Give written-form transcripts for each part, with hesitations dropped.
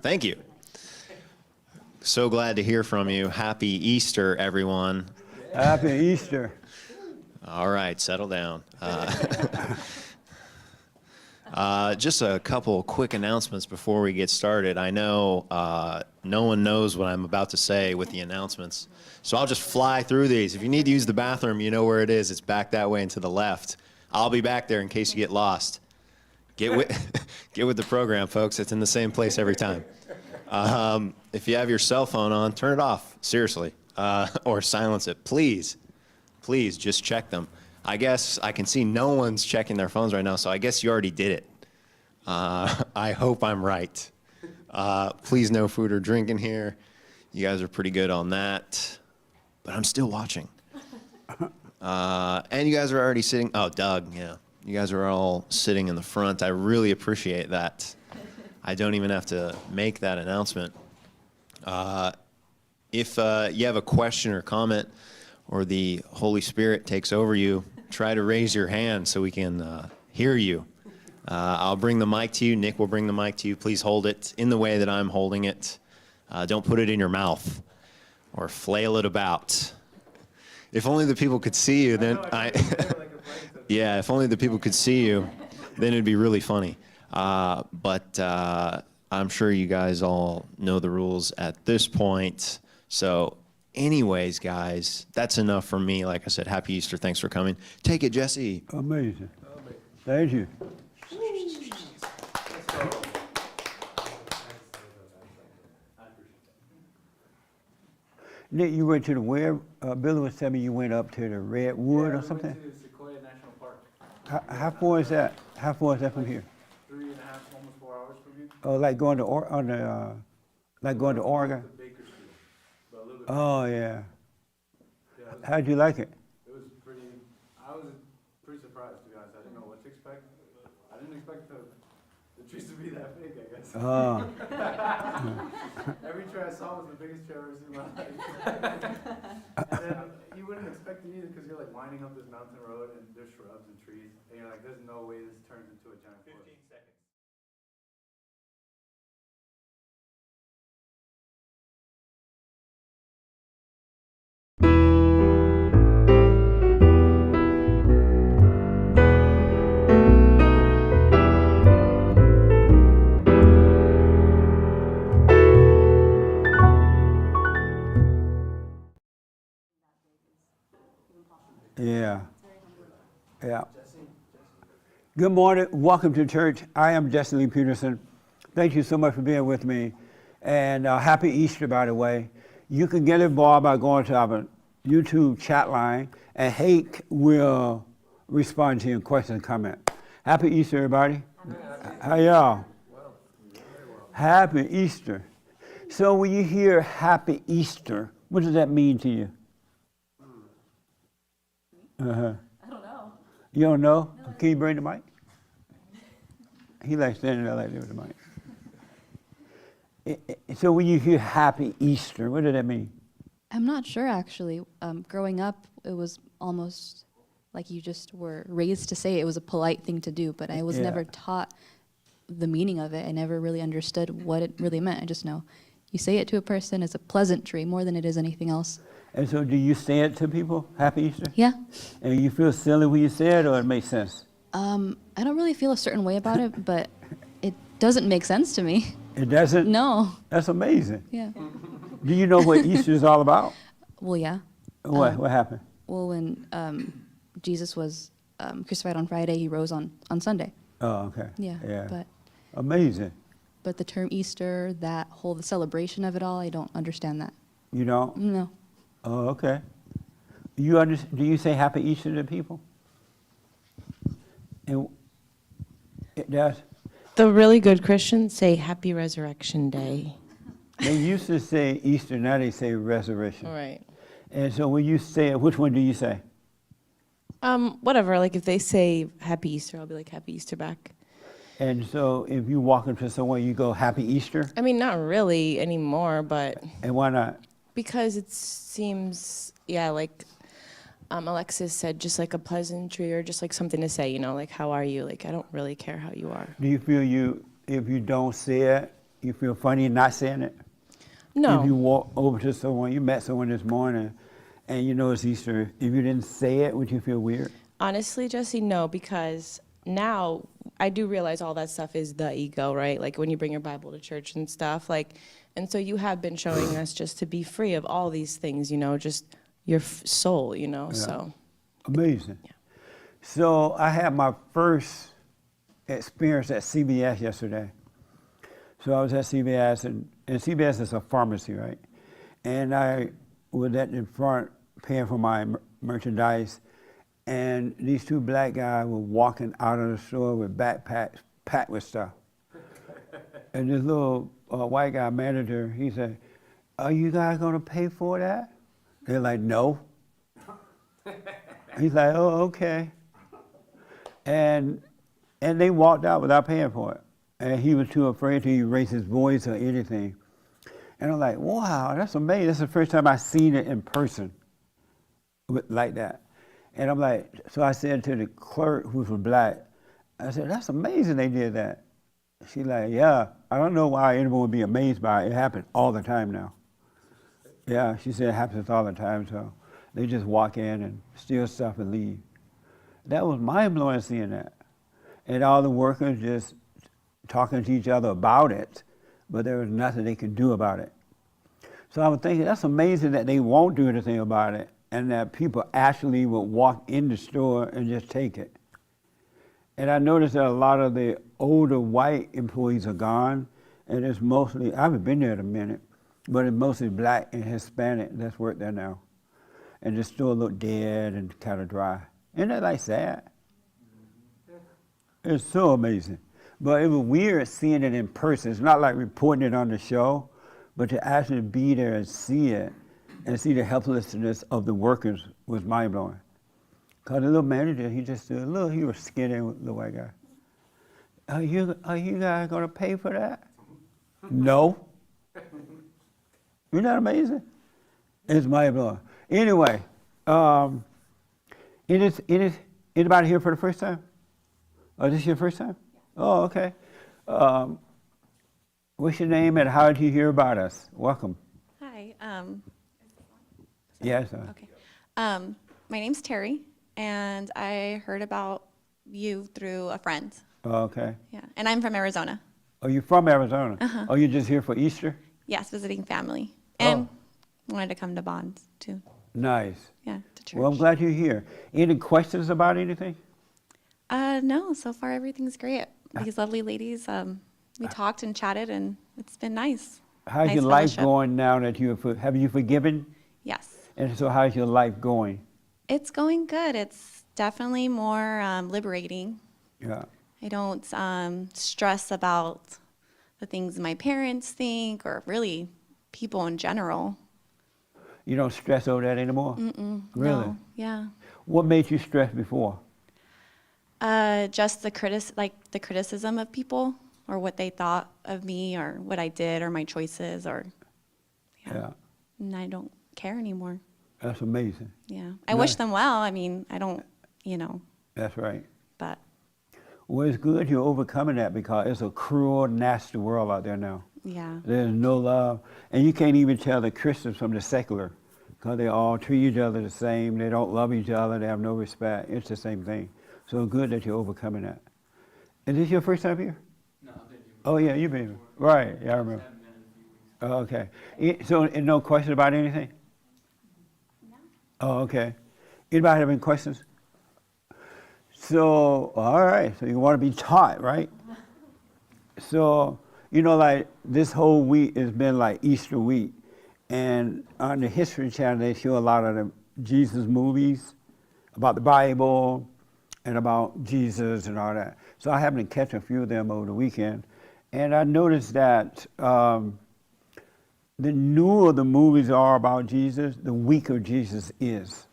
Thank you. So glad to hear from you. Happy Easter, everyone. Happy Easter. All right, settle down. Just a couple quick announcements before we get started. I know no one knows what I'm about to say with the announcements, so I'll just fly through these. If you need to use the bathroom, you know where it is. It's back that way and to the left. I'll be back there in case you get lost. Get with the program, folks. It's in the same place every time. If you have your cell phone on, turn it off, seriously, or silence it. Please just check them. I guess I can see no one's checking their phones right now, so I guess you already did it. I hope I'm right. Please, no food or drink in here. You guys are pretty good on that, but I'm still watching. And you guys are already sitting. Oh, Doug, yeah. You guys are all sitting in the front. I really appreciate that. I don't even have to make that announcement. If you have a question or comment, or the Holy Spirit takes over you, try to raise your hand so we can hear you. I'll bring the mic to you. Nick will bring the mic to you. Please hold it in the way that I'm holding it. Don't put it in your mouth or flail it about. If only the people could see you, then yeah, if only the people could see you, then it'd be really funny. But I'm sure you guys all know the rules at this point. So anyways, guys, that's enough for me. Like I said, happy Easter. Thanks for coming. Take it, Jesse. Amazing. Thank you. Nick, you went to the where? Billy was telling me you went up to the Redwood or something? We went to Sequoia National Park. How far is that? How far is that from here? 3.5, almost 4 hours from here. Oh, like going to Oregon? Bakersfield, but a little bit. Oh, yeah. Yeah, How'd you like it? it was pretty. I was pretty surprised, to be honest. I didn't know what to expect. I didn't expect the trees to be that big, I guess. Oh. Every tree I saw was the biggest tree I've ever seen in my life. And then you wouldn't expect it either, because you're like winding up this mountain road and there's shrubs and trees, and you're like, there's no way this turns into a giant forest. 15 seconds. Yeah. Yeah. Good morning. Welcome to church. I am Jesse Lee Peterson. Thank you so much for being with me. And happy Easter, by the way. You can get involved by going to our YouTube chat line, and Hake will respond to your questions and comments. Happy Easter, everybody. How y'all? Happy Easter. So when you hear Happy Easter, what does that mean to you? Uh-huh. I don't know. You don't know? No, can you bring the mic? He likes standing there like that with the mic. So when you hear Happy Easter, what does that mean? I'm not sure, actually. Growing up, it was almost like you just were raised to say it. It was a polite thing to do, but I was never taught the meaning of it. I never really understood what it really meant. I just know you say it to a person, it's a pleasantry more than it is anything else. And so do you say it to people, Happy Easter? Yeah. And you feel silly when you say it, or it makes sense? I don't really feel a certain way about it, but it doesn't make sense to me. It doesn't? No. That's amazing. Yeah. Do you know what Easter is all about? Well, yeah. What happened? Well, when Jesus was crucified on Friday, he rose on Sunday. Oh, okay. Yeah. But amazing. But the term Easter, that whole the celebration of it all, I don't understand that. You don't? No. Oh, okay. Do you say Happy Easter to people? And it does? The really good Christians say Happy Resurrection Day. They used to say Easter, now they say resurrection. All right. And so when you say it, which one do you say? Whatever, like if they say Happy Easter, I'll be like Happy Easter back. And so if you walk into somewhere, you go Happy Easter? I mean, not really anymore, but... And why not? Because it seems, like Alexis said just like a pleasantry or just like something to say, you know, like, how are you? Like, I don't really care how you are. Do you feel if you don't say it, you feel funny not saying it? No. If you walk over to someone, you met someone this morning, and you know it's Easter, if you didn't say it, would you feel weird? Honestly, Jesse, no, because now I do realize all that stuff is the ego, right? Like when you bring your Bible to church and stuff, like, and so you have been showing us just to be free of all these things, you know, just your soul, you know, Yeah. so. Amazing. Yeah. So I had my first experience at CVS yesterday. So I was at CVS, and CVS is a pharmacy, right? And I was at the front paying for my merchandise, and these two black guys were walking out of the store with backpacks packed with stuff. And this little white guy manager, he said, "Are you guys gonna pay for that?" They're like, "No." He's like, "Oh, okay." And they walked out without paying for it. And he was too afraid to raise his voice or anything. And I'm like, wow, that's amazing. That's the first time I've seen it in person like that. And I'm like, so I said to the clerk who was black, I said, "That's amazing they did that." She's like, "Yeah, I don't know why anyone would be amazed by it. It happens all the time now." Yeah, she said it happens all the time, so they just walk in and steal stuff and leave. That was mind-blowing seeing that. And all the workers just talking to each other about it, but there was nothing they could do about it. So I was thinking, that's amazing that they won't do anything about it, and that people actually will walk in the store and just take it. And I noticed that a lot of the older white employees are gone, and it's mostly, I haven't been there in a minute, but it's mostly black and Hispanic that's work there now. And the store look dead and kind of dry. Isn't that like sad? It's so amazing. But it was weird seeing it in person. It's not like reporting it on the show, but to actually be there and see it, and see the helplessness of the workers was mind-blowing. Because the little manager, he just stood, look, he was skinny, little white guy. Are you guys gonna pay for that? No. Isn't that amazing? It's mind-blowing. Anyway, it is anybody here for the first time? Oh, this is your first time? Oh, okay. What's your name and how did you hear about us? Welcome. Hi. Yes. Okay. My name's Terry, and I heard about you through a friend. Okay. Yeah, and I'm from Arizona. Oh, you're from Arizona? Uh-huh. Oh, you're just here for Easter? Yes, visiting family, and wanted to come to Bonds too. Nice. Yeah, to church. Well, I'm glad you're here. Any questions about anything? No, so far everything's great. These lovely ladies, we talked and chatted, and it's been nice. How's Nice your life fellowship. going now that have you forgiven? Yes, And so how's your life going? it's going good. It's definitely more liberating. Yeah. I don't stress about the things my parents think or really people in general. You don't stress over that anymore? Really? No, yeah. What made you stress before? Just the criticism of people or what they thought of me or what I did or my choices or Yeah. And I don't care anymore. That's amazing. Yeah. I wish them well. I mean, I don't, That's right. but Well, it's good you're overcoming that because it's a cruel, nasty world out there now. yeah. There's no love. And you can't even tell the Christians from the secular because they all treat each other the same. They don't love each other. They have no respect. It's the same thing. So good that you're overcoming that. Is this your first time here? No, I've been here. Oh, yeah, you've been here. Right, yeah, I remember. Haven't been in a few weeks. Oh, okay. So and no question about anything? No. Oh, okay. Anybody have any questions? So, all right. So you want to be taught, right? So, like this whole week has been like Easter week. And on the History Channel, they show a lot of the Jesus movies about the Bible and about Jesus and all that. So I happened to catch a few of them over the weekend. And I noticed that the newer the movies are about Jesus, the weaker Jesus is.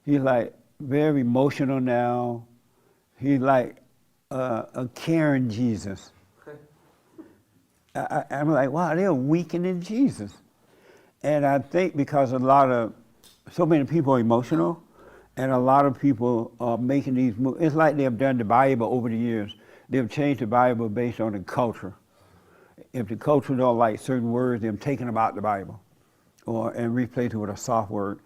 He's like very emotional now. He's like a caring Jesus. I'm like, wow, they're weakening Jesus. And I think because so many people are emotional, And a lot of people are making these moves. It's like they've done the Bible over the years. They've changed the Bible based on the culture. If the culture don't like certain words, they've taken them out the Bible and replaced it with a soft word.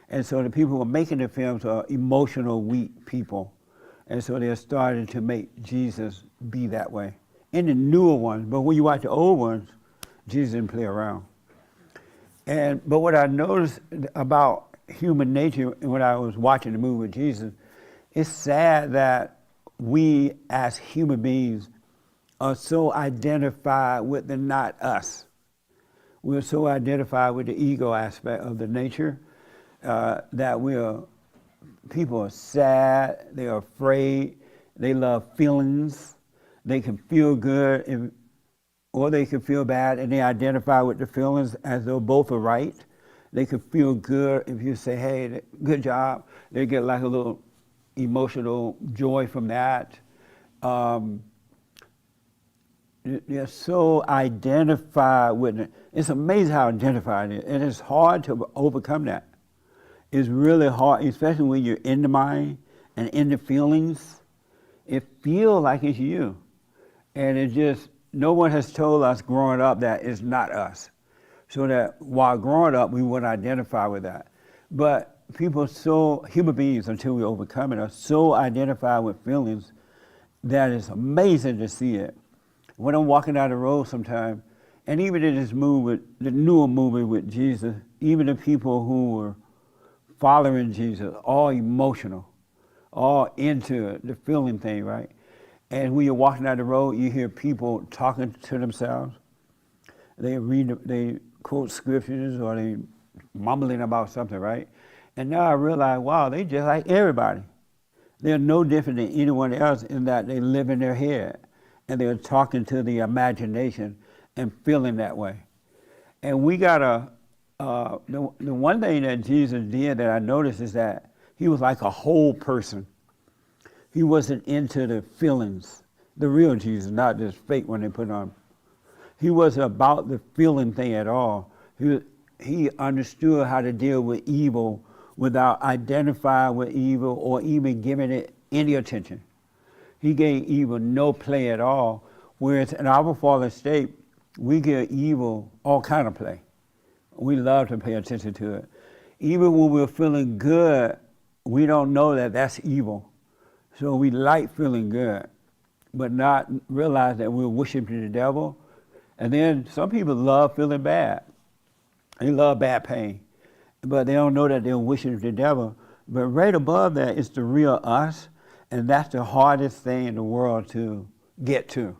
And so the people who are making the films are emotional, weak people. And so they're starting to make Jesus be that way. In the newer ones, but when you watch the old ones, Jesus didn't play around. But what I noticed about human nature when I was watching the movie with Jesus, it's sad that we as human beings are so identified with the not us. We're so identified with the ego aspect of the nature that people are sad, they're afraid, they love feelings, they can feel good or they can feel bad, and they identify with the feelings as though both are right. They can feel good if you say, hey, good job. They get like a little emotional joy from that. They're so identified with it. It's amazing how identified it is, and it's hard to overcome that. It's really hard, especially when you're in the mind and in the feelings. It feels like it's you. And it just, no one has told us growing up that it's not us. So that while growing up, we wouldn't identify with that. But human beings, until we overcome it, are so identified with feelings that it's amazing to see it. When I'm walking down the road sometimes, and even in this movie, the newer movie with Jesus, even the people who were following Jesus, all emotional, all into the feeling thing, right? And when you're walking down the road, you hear people talking to themselves. They quote scriptures or they mumbling about something, right? And now I realize, wow, they just like everybody. They're no different than anyone else in that they live in their head and they're talking to the imagination and feeling that way. And we gotta, the one thing that Jesus did that I noticed is that he was like a whole person. He wasn't into the feelings, the real Jesus, not this fake one they put on. He wasn't about the feeling thing at all. He understood how to deal with evil without identifying with evil or even giving it any attention. He gave evil no play at all, whereas in our fallen state, we give evil all kind of play. We love to pay attention to it. Even when we're feeling good, we don't know that that's evil. So we like feeling good, but not realize that we're worshiping the devil. And then some people love feeling bad. They love bad pain, but they don't know that they're wishing the devil. But right above that is the real us, and that's the hardest thing in the world to get to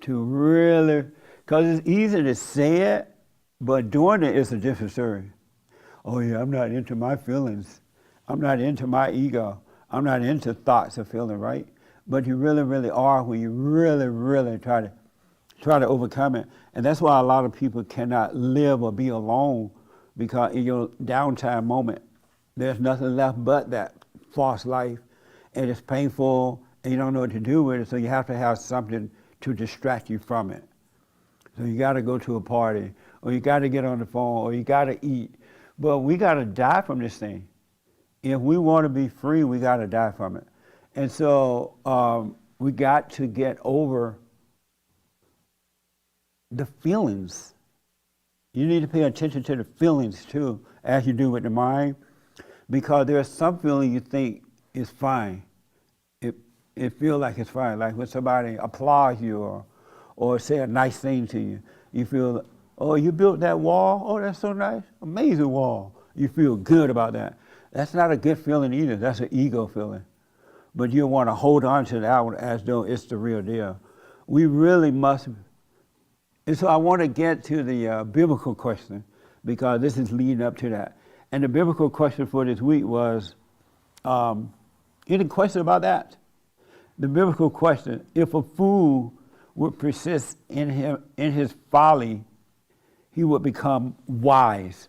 really, because it's easy to say it, but doing it is a different story. Oh yeah, I'm not into my feelings. I'm not into my ego. I'm not into thoughts of feeling, right? But you really, really are when you really, really try to overcome it. And that's why a lot of people cannot live or be alone, because in your downtime moment, there's nothing left but that false life, and it's painful, and you don't know what to do with it, so you have to have something to distract you from it. So you got to go to a party, or you got to get on the phone, or you got to eat. But we got to die from this thing. If we want to be free, we got to die from it. And so we got to get over the feelings. You need to pay attention to the feelings too, as you do with the mind, because there's some feeling you think is fine. It feels like it's fine, like when somebody applauds you or say a nice thing to you. You feel, oh, you built that wall? Oh, that's so nice. Amazing wall. You feel good about that. That's not a good feeling either. That's an ego feeling. But you want to hold on to that one as though it's the real deal. We really must. And so I want to get to the biblical question, because this is leading up to that. And the biblical question for this week was, any question about that? The biblical question, if a fool would persist in his folly, he would become wise.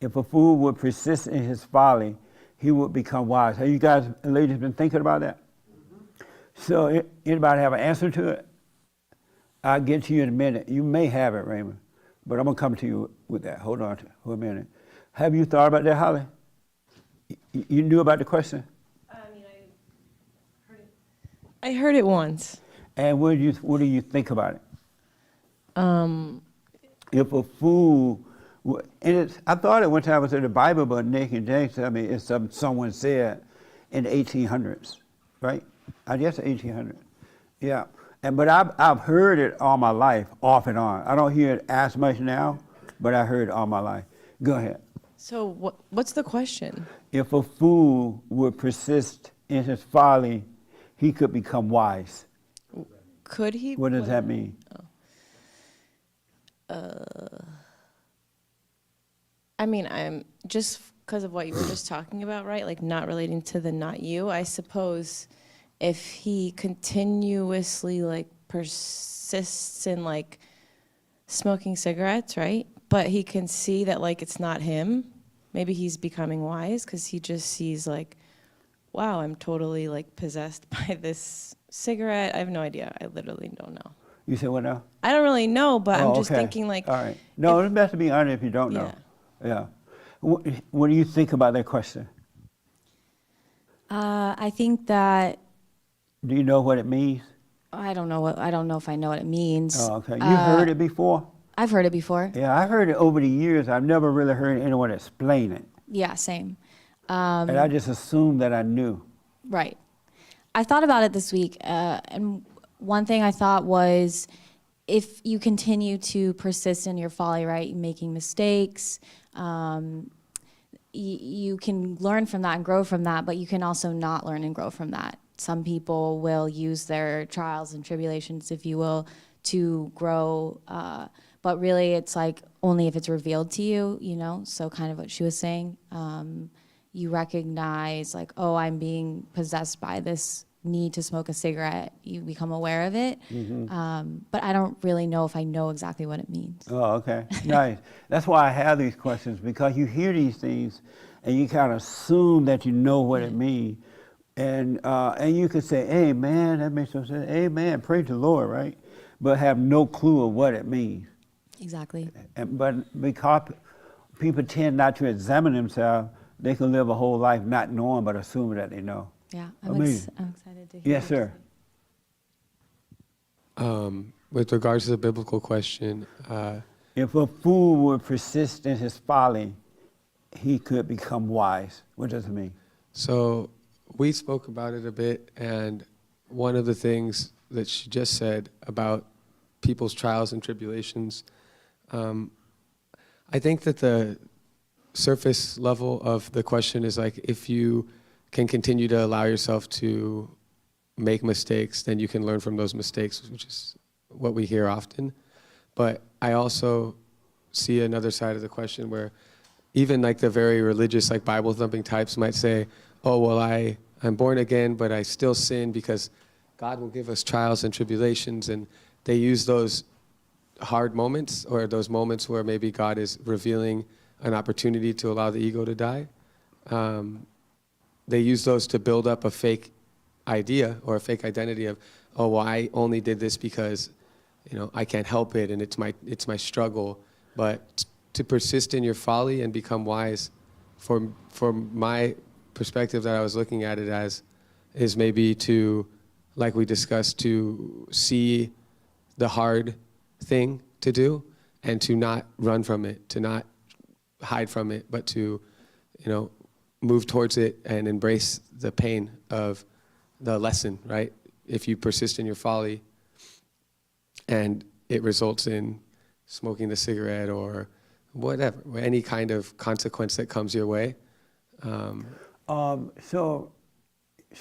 If a fool would persist in his folly, he would become wise. Have you guys, ladies, been thinking about that? Mm-hmm. So anybody have an answer to it? I'll get to you in a minute. You may have it, Raymond, but I'm going to come to you with that. Hold on for a minute. Have you thought about that, Holly? You knew about the question? I mean, I heard it once. And what do you think about it? If a fool, I thought it one time was in the Bible, but Nick and James tell me it's something someone said in the 1800s, right? I guess 1800s. Yeah. But I've heard it all my life, off and on. I don't hear it as much now, but I heard it all my life. Go ahead. So what's the question? If a fool would persist in his folly, he could become wise. Could he? What does that mean? I mean, I'm just because of what you were just talking about, right? Like not relating to the not you. I suppose if he continuously like persists in like smoking cigarettes, right? But he can see that like it's not him. Maybe he's becoming wise because he just sees like, wow, I'm totally like possessed by this cigarette. I have no idea. I literally don't know. You said what now? I don't really know, but I'm just okay. thinking like. All right. No, it's best to be honest if you don't know. Yeah. What do you think about that question? I think that Do you know what it means? I don't know if I know what it means. Oh, okay. You heard it before? I've heard it before. Yeah, I heard it over the years. I've never really heard anyone explain it. Yeah, same. And I just assumed that I knew. Right. I thought about it this week, and one thing I thought was if you continue to persist in your folly, right, making mistakes, you can learn from that and grow from that, but you can also not learn and grow from that. Some people will use their trials and tribulations, if you will, to grow, but really it's like only if it's revealed to you, you know, so kind of what she was saying. You recognize like, oh, I'm being possessed by this need to smoke a cigarette. You become aware of it. But I don't really know if I know exactly what it means. Oh, okay. Nice. That's why I have these questions, because you hear these things and you kind of assume that you know what it means. And you could say, amen, that makes no sense. Amen, praise the Lord, right? But have no clue of what it means. Exactly. But because people tend not to examine themselves, they can live a whole life not knowing but assuming that they know. Yeah, I'm I'm excited to hear. Yes, sir. With regards to the biblical question, If a fool would persist in his folly, he could become wise. What does it mean? so we spoke about it a bit, and one of the things that she just said about people's trials and tribulations, I think that the surface level of the question is like, if you can continue to allow yourself to make mistakes, then you can learn from those mistakes, which is what we hear often. But I also see another side of the question where even like the very religious, like Bible thumping types might say, oh, well, I'm born again, but I still sin because God will give us trials and tribulations. And they use those hard moments, or those moments where maybe God is revealing an opportunity to allow the ego to die. They use those to build up a fake idea or a fake identity of, oh, well, I only did this because, you know, I can't help it and it's my struggle. But to persist in your folly and become wise, for my perspective that I was looking at it as, is maybe to, like we discussed, to see the hard thing to do and to not run from it, to not hide from it, but to, you know, move towards it and embrace the pain of the lesson, right? If you persist in your folly and it results in smoking the cigarette or whatever, any kind of consequence that comes your way. So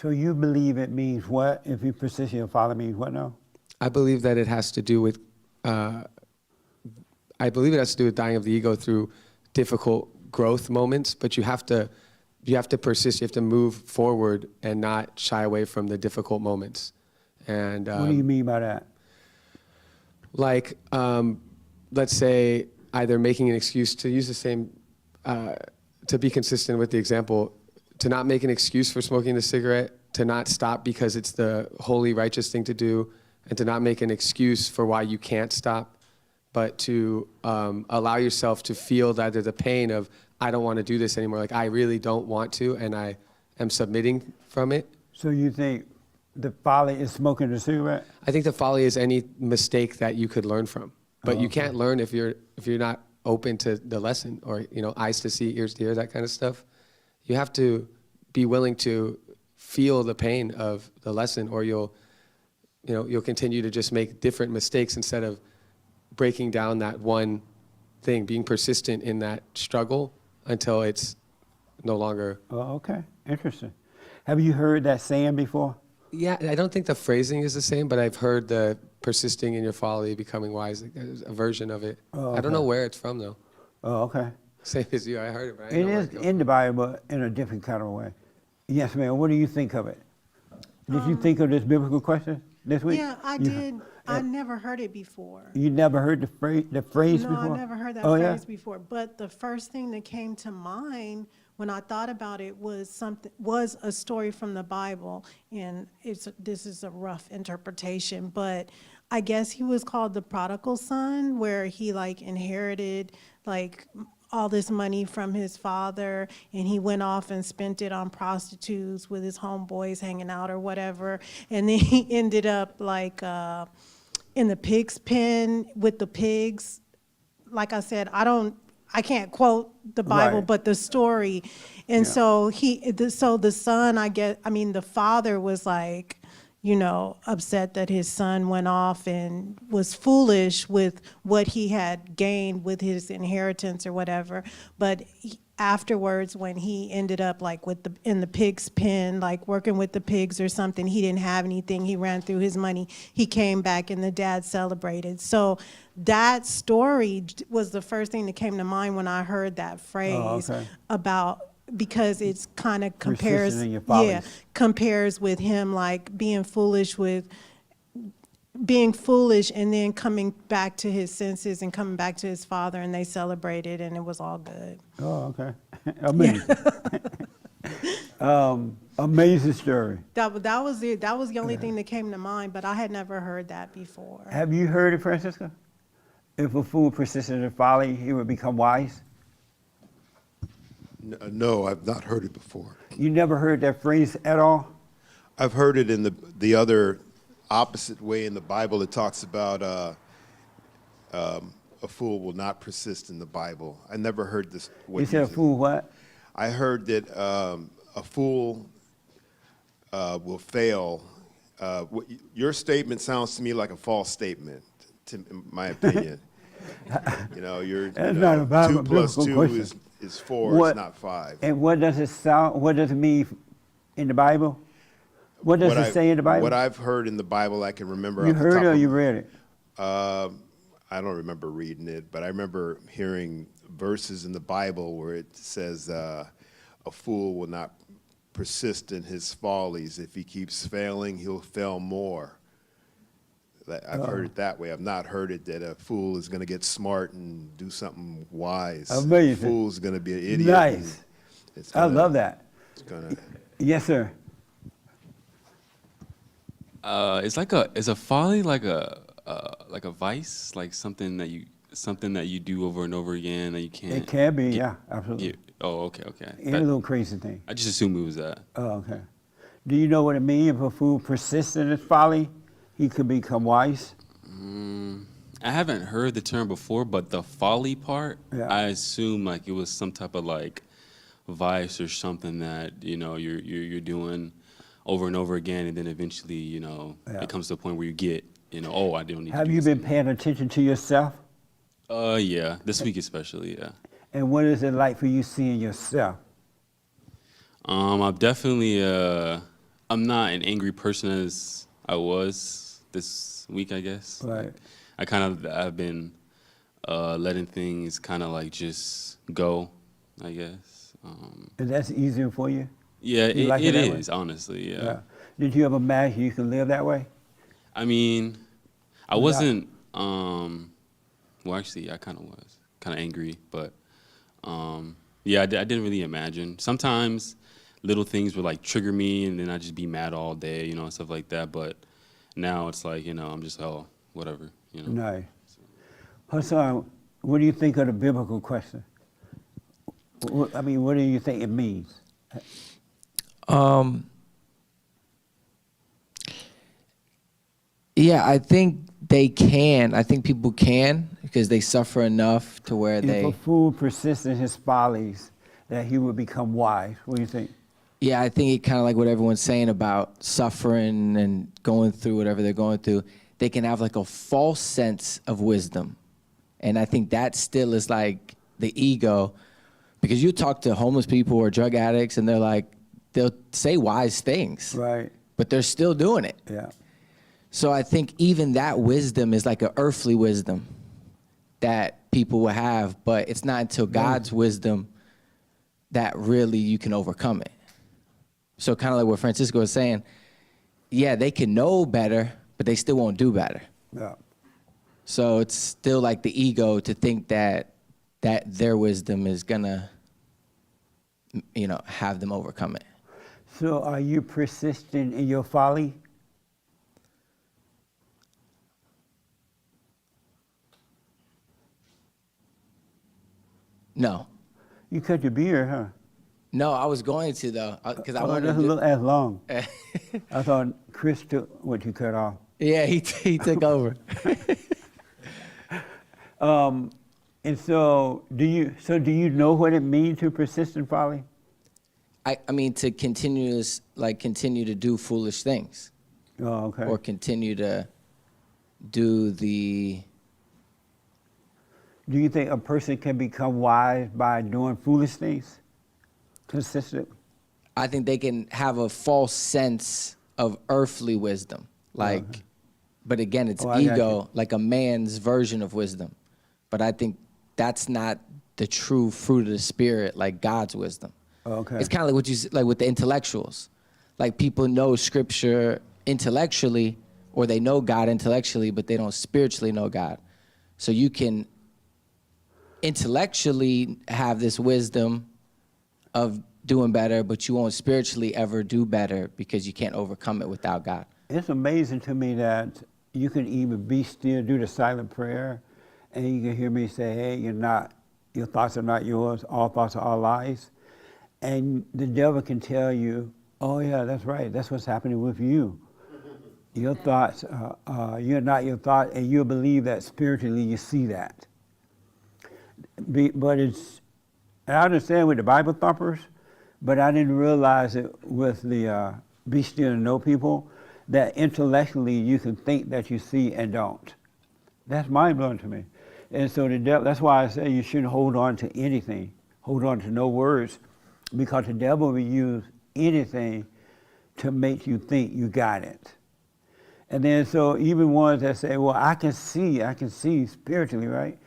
you believe it means what? If you persist in your folly means what now? I believe that it has to do with, dying of the ego through difficult growth moments, but you have to persist, you have to move forward and not shy away from the difficult moments. And What do you mean by that? like, let's say either making an excuse, to use the same, to be consistent with the example, to not make an excuse for smoking the cigarette, to not stop because it's the holy, righteous thing to do, and to not make an excuse for why you can't stop, but to allow yourself to feel that there's a pain of, I don't want to do this anymore. Like, I really don't want to, and I am submitting from it. So you think the folly is smoking a cigarette? I think the folly is any mistake that you could learn from, but you okay. can't learn if you're not open to the lesson, or eyes to see, ears to hear, that kind of stuff. You have to be willing to feel the pain of the lesson, or you'll continue to just make different mistakes instead of breaking down that one thing, being persistent in that struggle until it's no longer. Oh, okay, interesting. Have you heard that saying before? Yeah, I don't think the phrasing is the same, but I've heard the persisting in your folly, becoming wise. There's a version of it. Oh, I don't know where it's from, though. Oh, okay. Same as you, I heard it, but I It didn't know where is it goes in the Bible, but in a different kind of way. Yes, ma'am. What do you think of it? Did you think of this biblical question this week? Yeah, I You- did. I never heard it before. You never heard the phrase No, before? I never heard that Oh, yeah? phrase before. But the first thing that came to mind when I thought about it was a story from the Bible, and this is a rough interpretation, but I guess he was called the prodigal son, where he inherited all this money from his father, and he went off and spent it on prostitutes with his homeboys hanging out or whatever, and then he ended up in the pig's pen with the pigs. Like I said, I can't quote the Bible, Right. but the story. And so the son, the father was upset that his son went off and was foolish with what he had gained with his inheritance or whatever. But afterwards, when he ended up in the pig's pen, working with the pigs or something, he didn't have anything. He ran through his money. He came back and the dad celebrated. So that story was the first thing that came to mind when I heard that phrase okay. because it's kind of compares, Persistent in your follies. compares with him being foolish and then coming back to his senses and coming back to his father, and they celebrated and it was all good. Oh, okay. Amazing. Amazing story. That was it. That was the only thing that came to mind, but I had never heard that before. Have you heard it, Francisca? If a fool persisted in folly, he would become wise. No, I've not heard it before. You never heard that phrase at all? I've heard it in the other opposite way in the Bible. It talks about a fool will not persist in the Bible. I never heard this. You said a fool what? I heard that a fool will fail. Your statement sounds to me like a false statement, in my opinion. That's not a Bible 2 plus biblical 2 question. is 4, it's not 5. And what does it sound? What does it mean in the Bible? What does it say in the Bible? What I've heard in the Bible, I can remember. You off the heard top it or of- you read it? I don't remember reading it, but I remember hearing verses in the Bible where it says a fool will not persist in his follies. If he keeps failing, he'll fail more. I've heard it that way. I've not heard it that a fool is going to get smart and do something wise. Amazing. A fool's going to be an idiot. Nice. I love that. It's gonna, Yes, sir. Is a folly like a vice, like something that you do over and over again that you can't. It can be, yeah, absolutely. Oh, okay. Any little crazy thing. I just assumed it was that. Oh, okay. Do you know what it means if a fool persists in his folly? He could become wise. I haven't heard the term before, but the folly part, Yeah. I assume it was some type of vice or something that you're doing over and over again, and then eventually Yeah. it comes to a point where you get oh, I don't need. Have to do you this been paying attention to yourself? Yeah, this week especially, yeah. And what is it like for you seeing yourself? I'm definitely I'm not an angry person as I was this week, I guess. Right. I've been letting things kind of just go, I guess. And that's easier for you? Yeah, You like it it that way? is, honestly, yeah. Yeah. Did you ever imagine you could live that way? I mean, I wasn't, well, actually, I kind of was kind of angry, but yeah, I didn't really imagine. Sometimes little things would trigger me, and then I'd just be mad all day, and stuff like that. But now it's I'm just, oh, whatever, Nice. Hassan, what do you think of the biblical question? I mean, what do you think it means? Yeah, I think they can. I think people can because they suffer enough to where If they. a fool persists in his follies, that he will become wise. What do you think? Yeah, I think it kind of like what everyone's saying about suffering and going through whatever they're going through. They can have like a false sense of wisdom. And I think that still is like the ego, because you talk to homeless people or drug addicts and they're like, they'll say wise things, Right. but they're still doing it. Yeah. So I think even that wisdom is like an earthly wisdom that people will have, but it's not until God's wisdom that really you can overcome it. So kind of like what Francisco was saying, yeah, they can know better, but they still won't do better. Yeah. So it's still like the ego to think that their wisdom is gonna, have them overcome it. So are you persistent in your folly? No, You cut your beard, huh? no, I was going to though, because I Oh, it wanted doesn't to. look as long. I thought Chris took what you cut off. Yeah, he took over. And so do you know what it means to persist in folly? I mean, to continue to do foolish things, Oh, okay. or continue to do the. Do you think a person can become wise by doing foolish things? Consistent? I think they can have a false sense of earthly wisdom, like, but again, it's I got ego, you. like a man's version of wisdom. But I think that's not the true fruit of the spirit, like God's wisdom. Okay. It's kind of like what you like with the intellectuals, like people know scripture intellectually, or they know God intellectually, but they don't spiritually know God. So you can intellectually have this wisdom of doing better, but you won't spiritually ever do better because you can't overcome it without God. It's amazing to me that you can even be still, do the silent prayer, and you can hear me say, hey, your thoughts are not yours, all thoughts are all lies. And the devil can tell you, oh yeah, that's right, that's what's happening with you. Your thoughts, you're not your thought, and you'll believe that spiritually you see that. But and I understand with the Bible thumpers, but I didn't realize it with the be still and know people, that intellectually you can think that you see and don't. That's mind-blowing to me. And so the devil, that's why I say you shouldn't hold on to anything, hold on to no words, because the devil will use anything to make you think you got it. And then so even ones that say, well, I can see spiritually, right?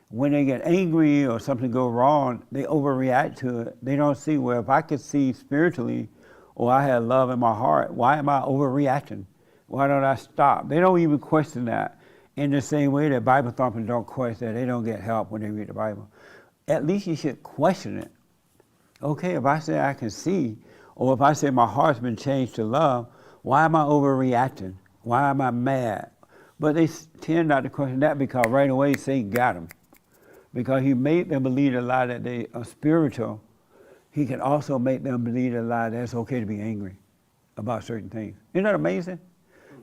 When they get angry or something go wrong, they overreact to it. They don't see, well, if I could see spiritually, or I had love in my heart, why am I overreacting? Why don't I stop? They don't even question that. In the same way that Bible thumpers don't question that, they don't get help when they read the Bible. At least you should question it. Okay, if I say I can see, or if I say my heart's been changed to love, why am I overreacting? Why am I mad? But they tend not to question that because right away Satan got them. Because he made them believe a lie that they are spiritual, he can also make them believe a lie that it's okay to be angry about certain things. Isn't that amazing?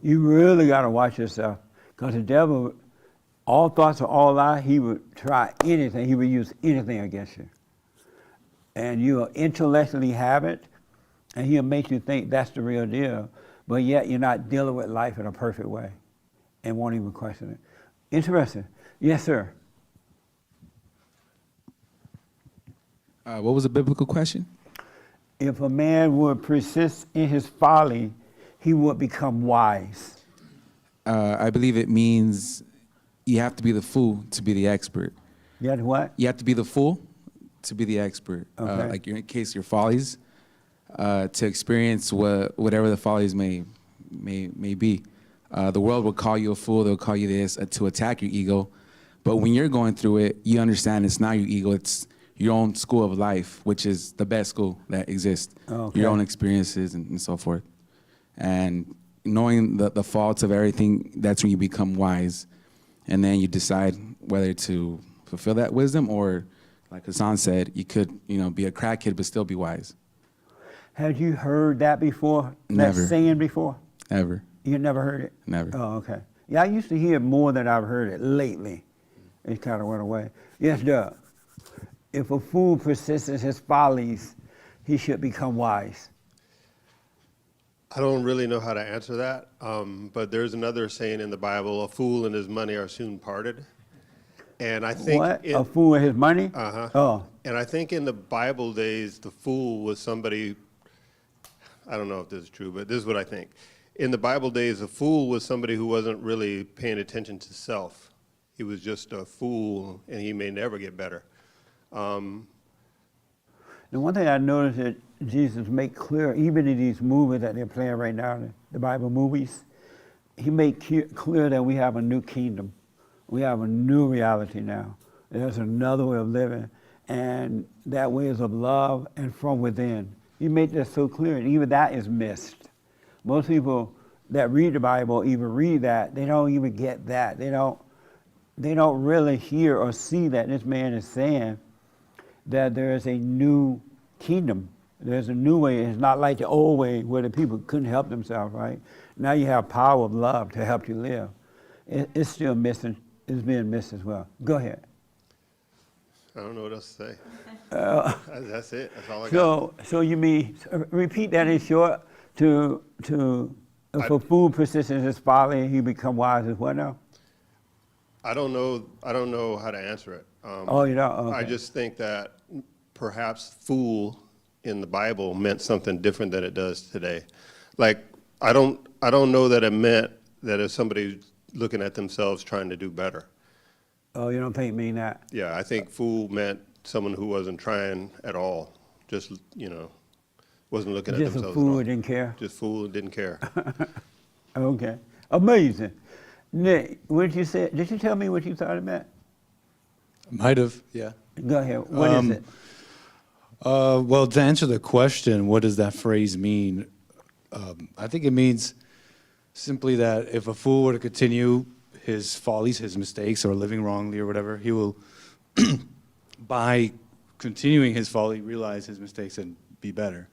You really got to watch yourself, because the devil, all thoughts are all lies. He would try anything. He would use anything against you. And you'll intellectually have it, and he'll make you think that's the real deal, but yet you're not dealing with life in a perfect way and won't even question it. Interesting. Yes, sir. What was the biblical question? If a man would persist in his folly, he would become wise. I believe it means you have to be the fool to be the expert. You had what? You have to be the fool to be the expert. Okay. Like in case your follies, to experience whatever the follies may be. The world will call you a fool. They'll call you this to attack your ego. But when you're going through it, you understand it's not your ego. It's your own school of life, which is the best school that exists. Okay. Your own experiences and so forth. And knowing the faults of everything, that's when you become wise. And then you decide whether to fulfill that wisdom or, like Hassan said, you could, be a crackhead but still be wise. Had you heard that before? Never. That saying before? Ever. You never heard it? Never. Oh, okay. Yeah, I used to hear it more than I've heard it lately. It kind of went away. Yes, Doug. If a fool persists in his follies, he should become wise. I don't really know how to answer that, but there's another saying in the Bible: "A fool and his money are soon parted." And I think What? A fool and his money? Uh-huh. Oh. And I think in the Bible days, the fool was somebody. I don't know if this is true, but this is what I think. In the Bible days, a fool was somebody who wasn't really paying attention to self. He was just a fool, and he may never get better. The one thing I noticed that Jesus made clear, even in these movies that they're playing right now, the Bible movies, he made clear that we have a new kingdom. We have a new reality now. There's another way of living, and that way is of love and from within. He made that so clear, and even that is missed. Most people that read the Bible even read that, they don't even get that. They don't really hear or see that this man is saying that there is a new kingdom. There's a new way. It's not like the old way where the people couldn't help themselves, right? Now you have power of love to help you live. It's still missing. It's being missed as well. Go ahead. I don't know what else to say. That's it. That's all I got. So you mean, repeat that in short, if a fool persists in his folly, he become wise as what now? I don't know how to answer it. Oh, you don't? Okay. I just think that perhaps fool in the Bible meant something different than it does today. Like, I don't know that it meant that if somebody's looking at themselves trying to do better. Oh, you don't think it mean that? Yeah, I think fool meant someone who wasn't trying at all. Just, wasn't looking at themselves Just at a fool all. who didn't care? Just fool and didn't care. Okay. Amazing. Nick, what did you say? Did you tell me what you thought it meant? Might have, yeah. Go ahead. What is it? Well, to answer the question, what does that phrase mean? I think it means simply that if a fool were to continue his follies, his mistakes, or living wrongly or whatever, he will, by continuing his folly, realize his mistakes and be better.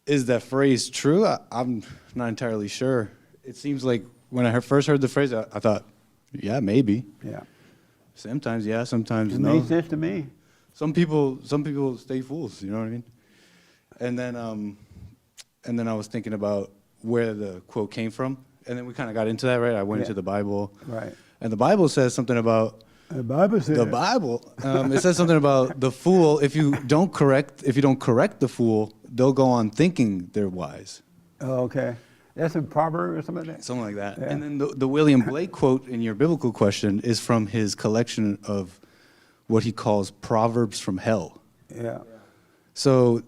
Is that phrase true? I'm not entirely sure. It seems like when I first heard the phrase, I thought, yeah, maybe. Yeah. Sometimes, yeah, sometimes It no. makes sense to me. Some people stay fools, you know what I mean? And then I was thinking about where the quote came from, and then we kind of got into that, right? I went into the Bible, right? And the Bible says something about the Bible says it says something about the fool. If you don't correct the fool, they'll go on thinking they're wise. Oh, okay. That's a proverb or something like that? Something like that. Yeah. And then the William Blake quote in your biblical question is from his collection of what he calls Proverbs from Hell. Yeah. So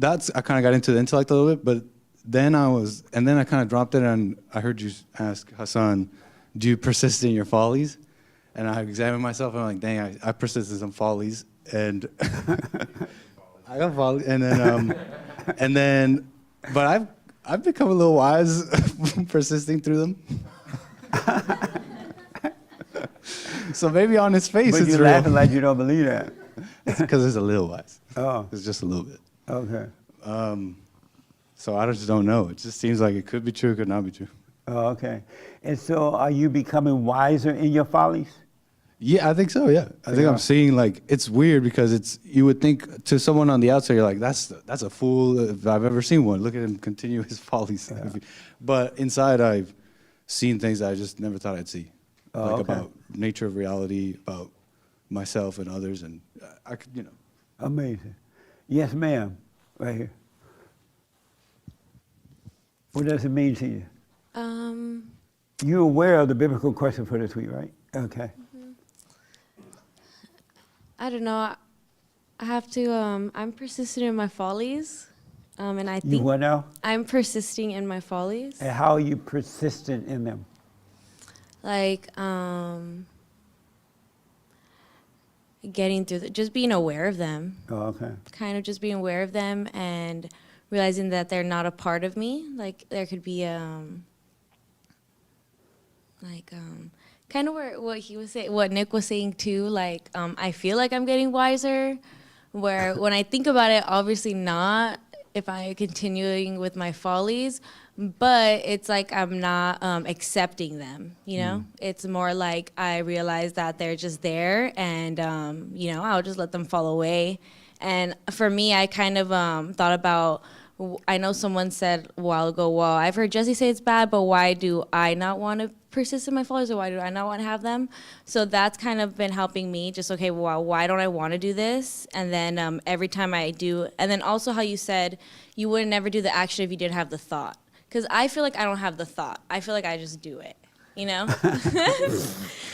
I kind of got into the intellect a little bit, but then I kind of dropped it, and I heard you ask Hassan, do you persist in your follies? And I examined myself, and I'm like, dang, I persist in some follies, and I got follies, but I've become a little wise persisting through them. So maybe on his face, but it's you're real. laughing like you don't believe that. It's because it's a little wise. Oh. It's just a little bit. Okay. So I just don't know. It just seems like it could be true, it could not be true. Oh, okay. And so are you becoming wiser in your follies? Yeah, I think so, yeah. I think I'm seeing, like, it's weird because you would think to someone on the outside, you're like, that's a fool if I've ever seen one. Look at him continue his follies. Yeah. But inside, I've seen things that I just never thought I'd see. About nature of reality, about myself and others, and I could, Amazing. Yes, ma'am. Right here. What does it mean to you? You're aware of the biblical question for this week, right? Okay. I don't know. I have to. I'm persistent in my follies, and I think You what now? I'm persisting in my follies. And how are you persistent in them? Like getting through, just being aware of them. Oh, okay. Kind of just being aware of them and realizing that they're not a part of me. Like there could be kind of where what he was saying, what Nick was saying too. Like, I feel like I'm getting wiser. Where when I think about it, obviously not. If I'm continuing with my follies, but it's like I'm not accepting them. You know, it's more like I realize that they're just there, and you know, I'll just let them fall away. And for me, I kind of thought about. I know someone said a while ago, well, I've heard Jesse say it's bad, but why do I not want to persist in my follies, or why do I not want to have them? So that's kind of been helping me, just, okay, well, why don't I want to do this? And then every time I do, and then also how you said you would never do the action if you didn't have the thought. Because I feel like I don't have the thought. I feel like I just do it, you know?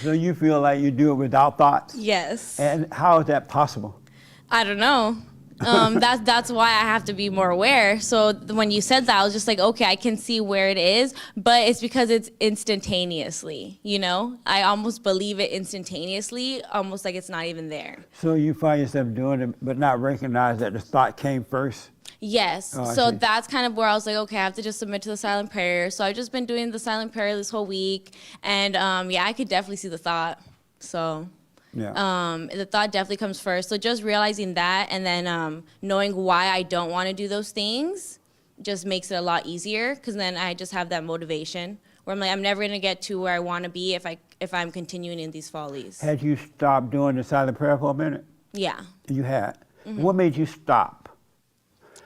So you feel like you do it without thoughts? Yes. And how is that possible? I don't know. That's why I have to be more aware. So when you said that, I was just like, okay, I can see where it is, but it's because it's instantaneously, you know? I almost believe it instantaneously, almost like it's not even there. So you find yourself doing it, but not recognize that the thought came first? Yes. Oh, I So see. that's kind of where I was like, okay, I have to just submit to the silent prayer. So I've just been doing the silent prayer this whole week. And yeah, I could definitely see the thought. So Yeah. the thought definitely comes first. So just realizing that, and then knowing why I don't want to do those things just makes it a lot easier, because then I just have that motivation where I'm like, I'm never going to get to where I want to be if I'm continuing in these follies. Had you stopped doing the silent prayer for a minute? Yeah. You had. What made you stop?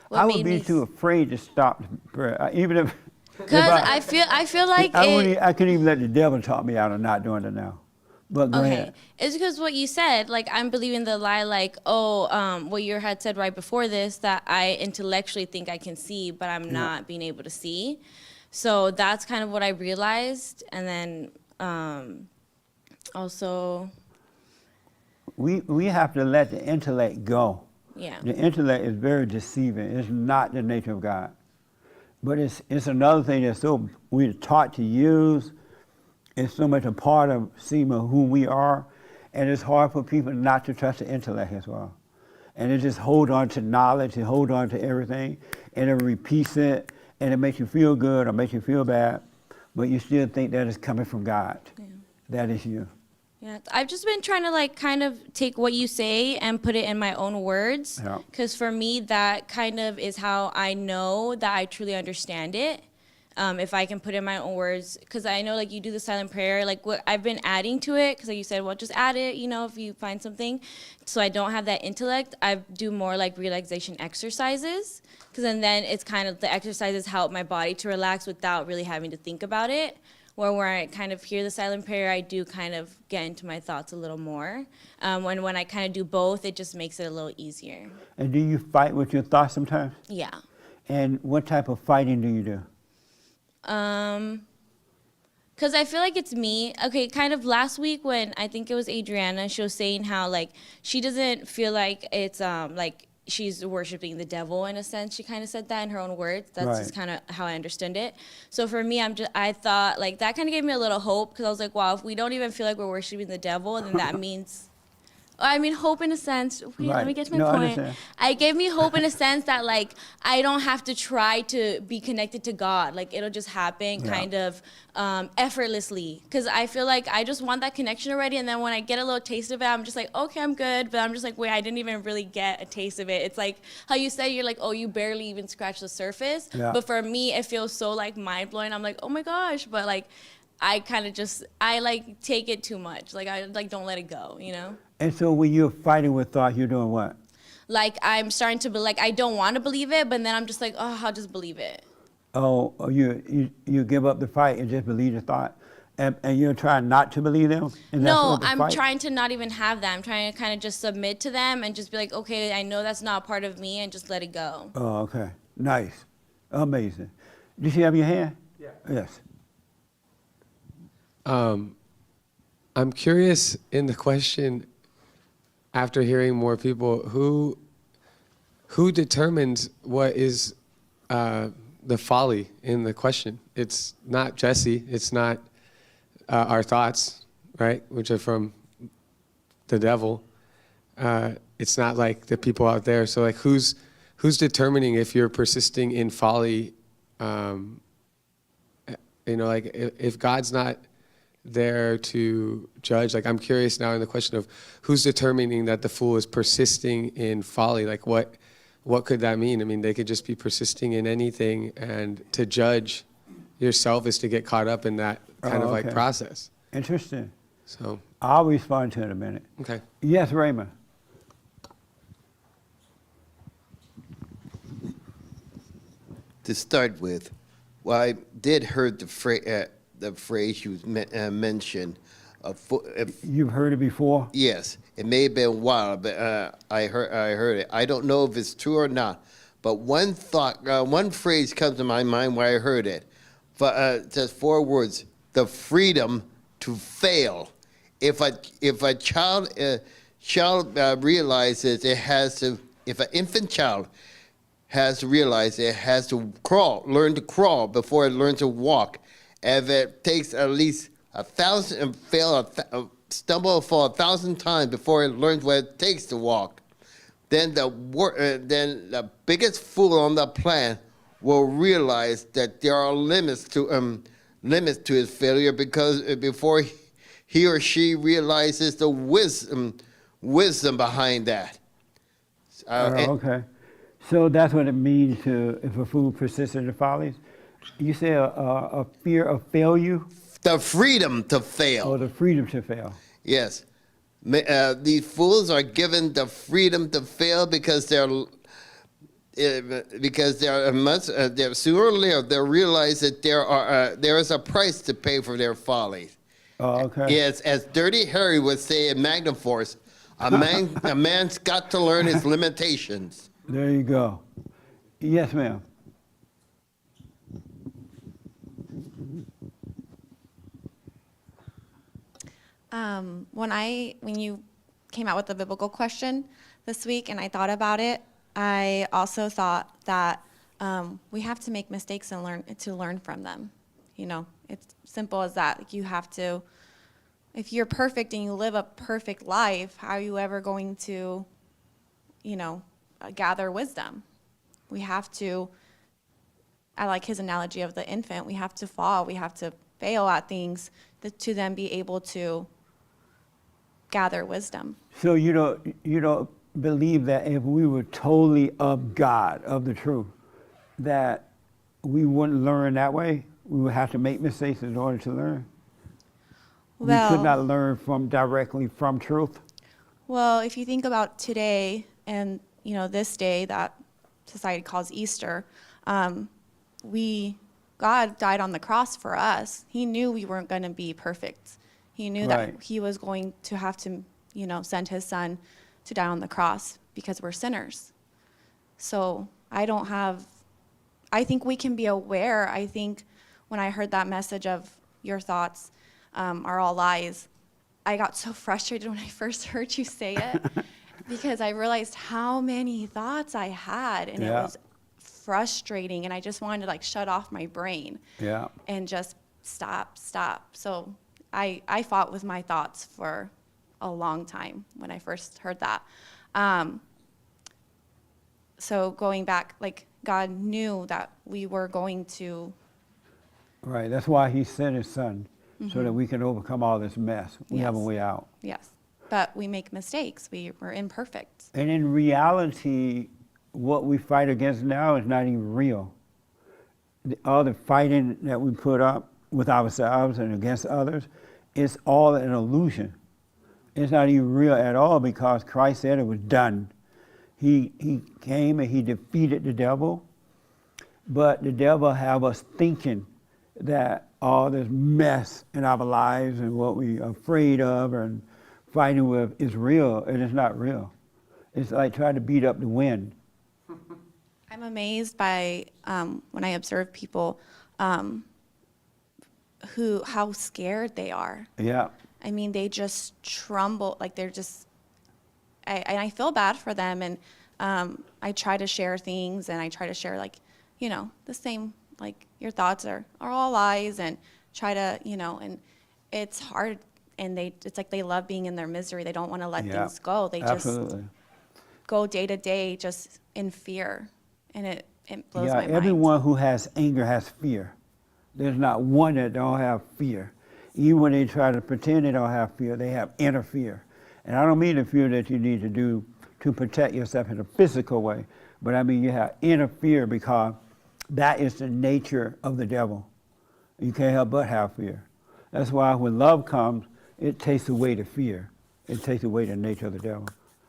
What I would made be me too afraid to stop the prayer, even if. Because I feel like I couldn't even let the devil talk me out of not doing it now. But go okay. ahead. It's because what you said, like, I'm believing the lie, like, what you had said right before this, that I intellectually think I can see, but I'm not being able to see. So that's kind of what I realized. And then also, We have to let the intellect go. yeah. The intellect is very deceiving. It's not the nature of God. But it's another thing that's so we're taught to use. It's so much a part of who we are, and it's hard for people not to trust the intellect as well. And they just hold on to knowledge and hold on to everything, and it repeats it, and it makes you feel good or makes you feel bad, but you still think that is coming from God. Yeah. That is you. Yeah, I've just been trying to, like, kind of take what you say and put it in my own words, Yeah. because for me, that kind of is how I know that I truly understand it. If I can put in my own words, because I know, like, you do the silent prayer, like, what I've been adding to it, because like you said, well, just add it, you know, if you find something. So I don't have that intellect. I do more like relaxation exercises, because then it's kind of, the exercises help my body to relax without really having to think about it. Where I kind of hear the silent prayer, I do kind of get into my thoughts a little more. When I kind of do both, it just makes it a little easier. And do you fight with your thoughts sometimes? Yeah. And what type of fighting do you do? Because I feel like it's me. Okay, kind of last week when I think it was Adriana, she was saying how, like, she doesn't feel like it's like she's worshiping the devil in a sense. She kind of said that in her own words. That's just kind of how I understood it. So for me, I thought, like, that kind of gave me a little hope, because I was like, wow, if we don't even feel like we're worshiping the devil, then that means, I mean, hope in a sense. Wait, let me get to my No, I point. understand. It gave me hope in a sense that, like, I don't have to try to be connected to God. Like, it'll just happen kind of effortlessly. Because I feel like I just want that connection already. And then when I get a little taste of it, I'm just like, okay, I'm good. But I'm just like, wait, I didn't even really get a taste of it. It's like how you said, you're like, oh, you barely even scratched the surface. Yeah. But for me, it feels so, like, mind-blowing. I'm like, oh, my gosh. But, like, I kind of just, like, take it too much. Like, I, like, don't let it go, you know? And so when you're fighting with thought, you're doing what? Like, I'm starting to be like, I don't want to believe it, but then I'm just like, oh, I'll just believe it. Oh, you give up the fight and just believe the thought, and you're trying not to believe them? And that's No, what the I'm fight- trying to not even have that. I'm trying to kind of just submit to them and just be like, okay, I know that's not part of me, and just let it go. Oh, okay. Nice. Amazing. Did you have your hand? Yeah. Yes. I'm curious in the question, after hearing more people, who determines what is the folly in the question? It's not Jesse. It's not our thoughts, right, which are from the devil. It's not like the people out there. So, like, who's determining if you're persisting in folly? You know, like, if God's not there to judge? Like, I'm curious now in the question of who's determining that the fool is persisting in folly? Like, what could that mean? I mean, they could just be persisting in anything, and to judge yourself is to get caught up in that kind of like okay. process. Interesting. So, I'll respond to it in a minute. okay. Yes, Raymond. To start with, well, I did heard the phrase you mentioned. You've heard it before? Yes, it may have been a while, but I heard it. I don't know if it's true or not, but one phrase comes to my mind where I heard it. Just 4 words: the freedom to fail. If a child realizes it has to, if an infant child has to realize it has to learn to crawl before it learns to walk. If it takes at least 1,000 and stumble or fall 1,000 times before it learns what it takes to walk, then the biggest fool on the planet will realize that there are limits to his failure, because before he or she realizes the wisdom behind that. Okay. So that's what it means if a fool persists in the follies. You say a fear of failure? The freedom to fail. Or the freedom to fail. Yes. These fools are given the freedom to fail because they're sooner or later they'll realize that there is a price to pay for their follies. Oh, okay. Yes, as Dirty Harry would say in Magnum Force, a man's got to learn his limitations. There you go. Yes, ma'am. When you came out with the biblical question this week and I thought about it, I also thought that we have to make mistakes and learn from them. You know, it's simple as that. Like, you have to, if you're perfect and you live a perfect life, how are you ever going to, gather wisdom? We have to, I like his analogy of the infant, we have to fall, we have to fail at things to then be able to gather wisdom. So you don't believe that if we were totally of God, of the truth, that we wouldn't learn that way? We would have to make mistakes in order to learn? Well, we could not learn directly from truth? Well, if you think about today and this day that society calls Easter, God died on the cross for us. He knew we weren't going to be perfect. He knew that he was going to have to, send his son to die on the cross because we're sinners. So I think we can be aware. I think when I heard that message of your thoughts are all lies, I got so frustrated when I first heard you say it because I realized how many thoughts I had, and it was frustrating, and I just wanted to shut off my brain and just stop. So I fought with my thoughts for a long time when I first heard that. So going back, God knew that we were going to. Right, that's why he sent his son, so that we can overcome all this mess. We have a way out. Yes, but we make mistakes. We're imperfect. And in reality, what we fight against now is not even real. All the fighting that we put up with ourselves and against others, it's all an illusion. It's not even real at all, because Christ said it was done. He came and he defeated the devil, but the devil have us thinking that all this mess in our lives and what we're afraid of and fighting with is real, and it's not real. It's like trying to beat up the wind. I'm amazed by when I observe people how scared they are. Yeah. I mean, they just tremble, they're just. I feel bad for them, and I try to share things, and I try to share the same, your thoughts are all lies, and try to and it's hard, and it's like they love being in their misery. They don't want to let things go. They just go day to day just in fear, and it blows my mind. Everyone who has anger has fear. There's not one that don't have fear. even when they try to pretend they don't have fear, they have inner fear. And I don't mean the fear that you need to do to protect yourself in a physical way, but I mean you have inner fear because that is the nature of the devil. You can't help but have fear. That's why when love comes, it takes away the fear. It takes away the nature of the devil.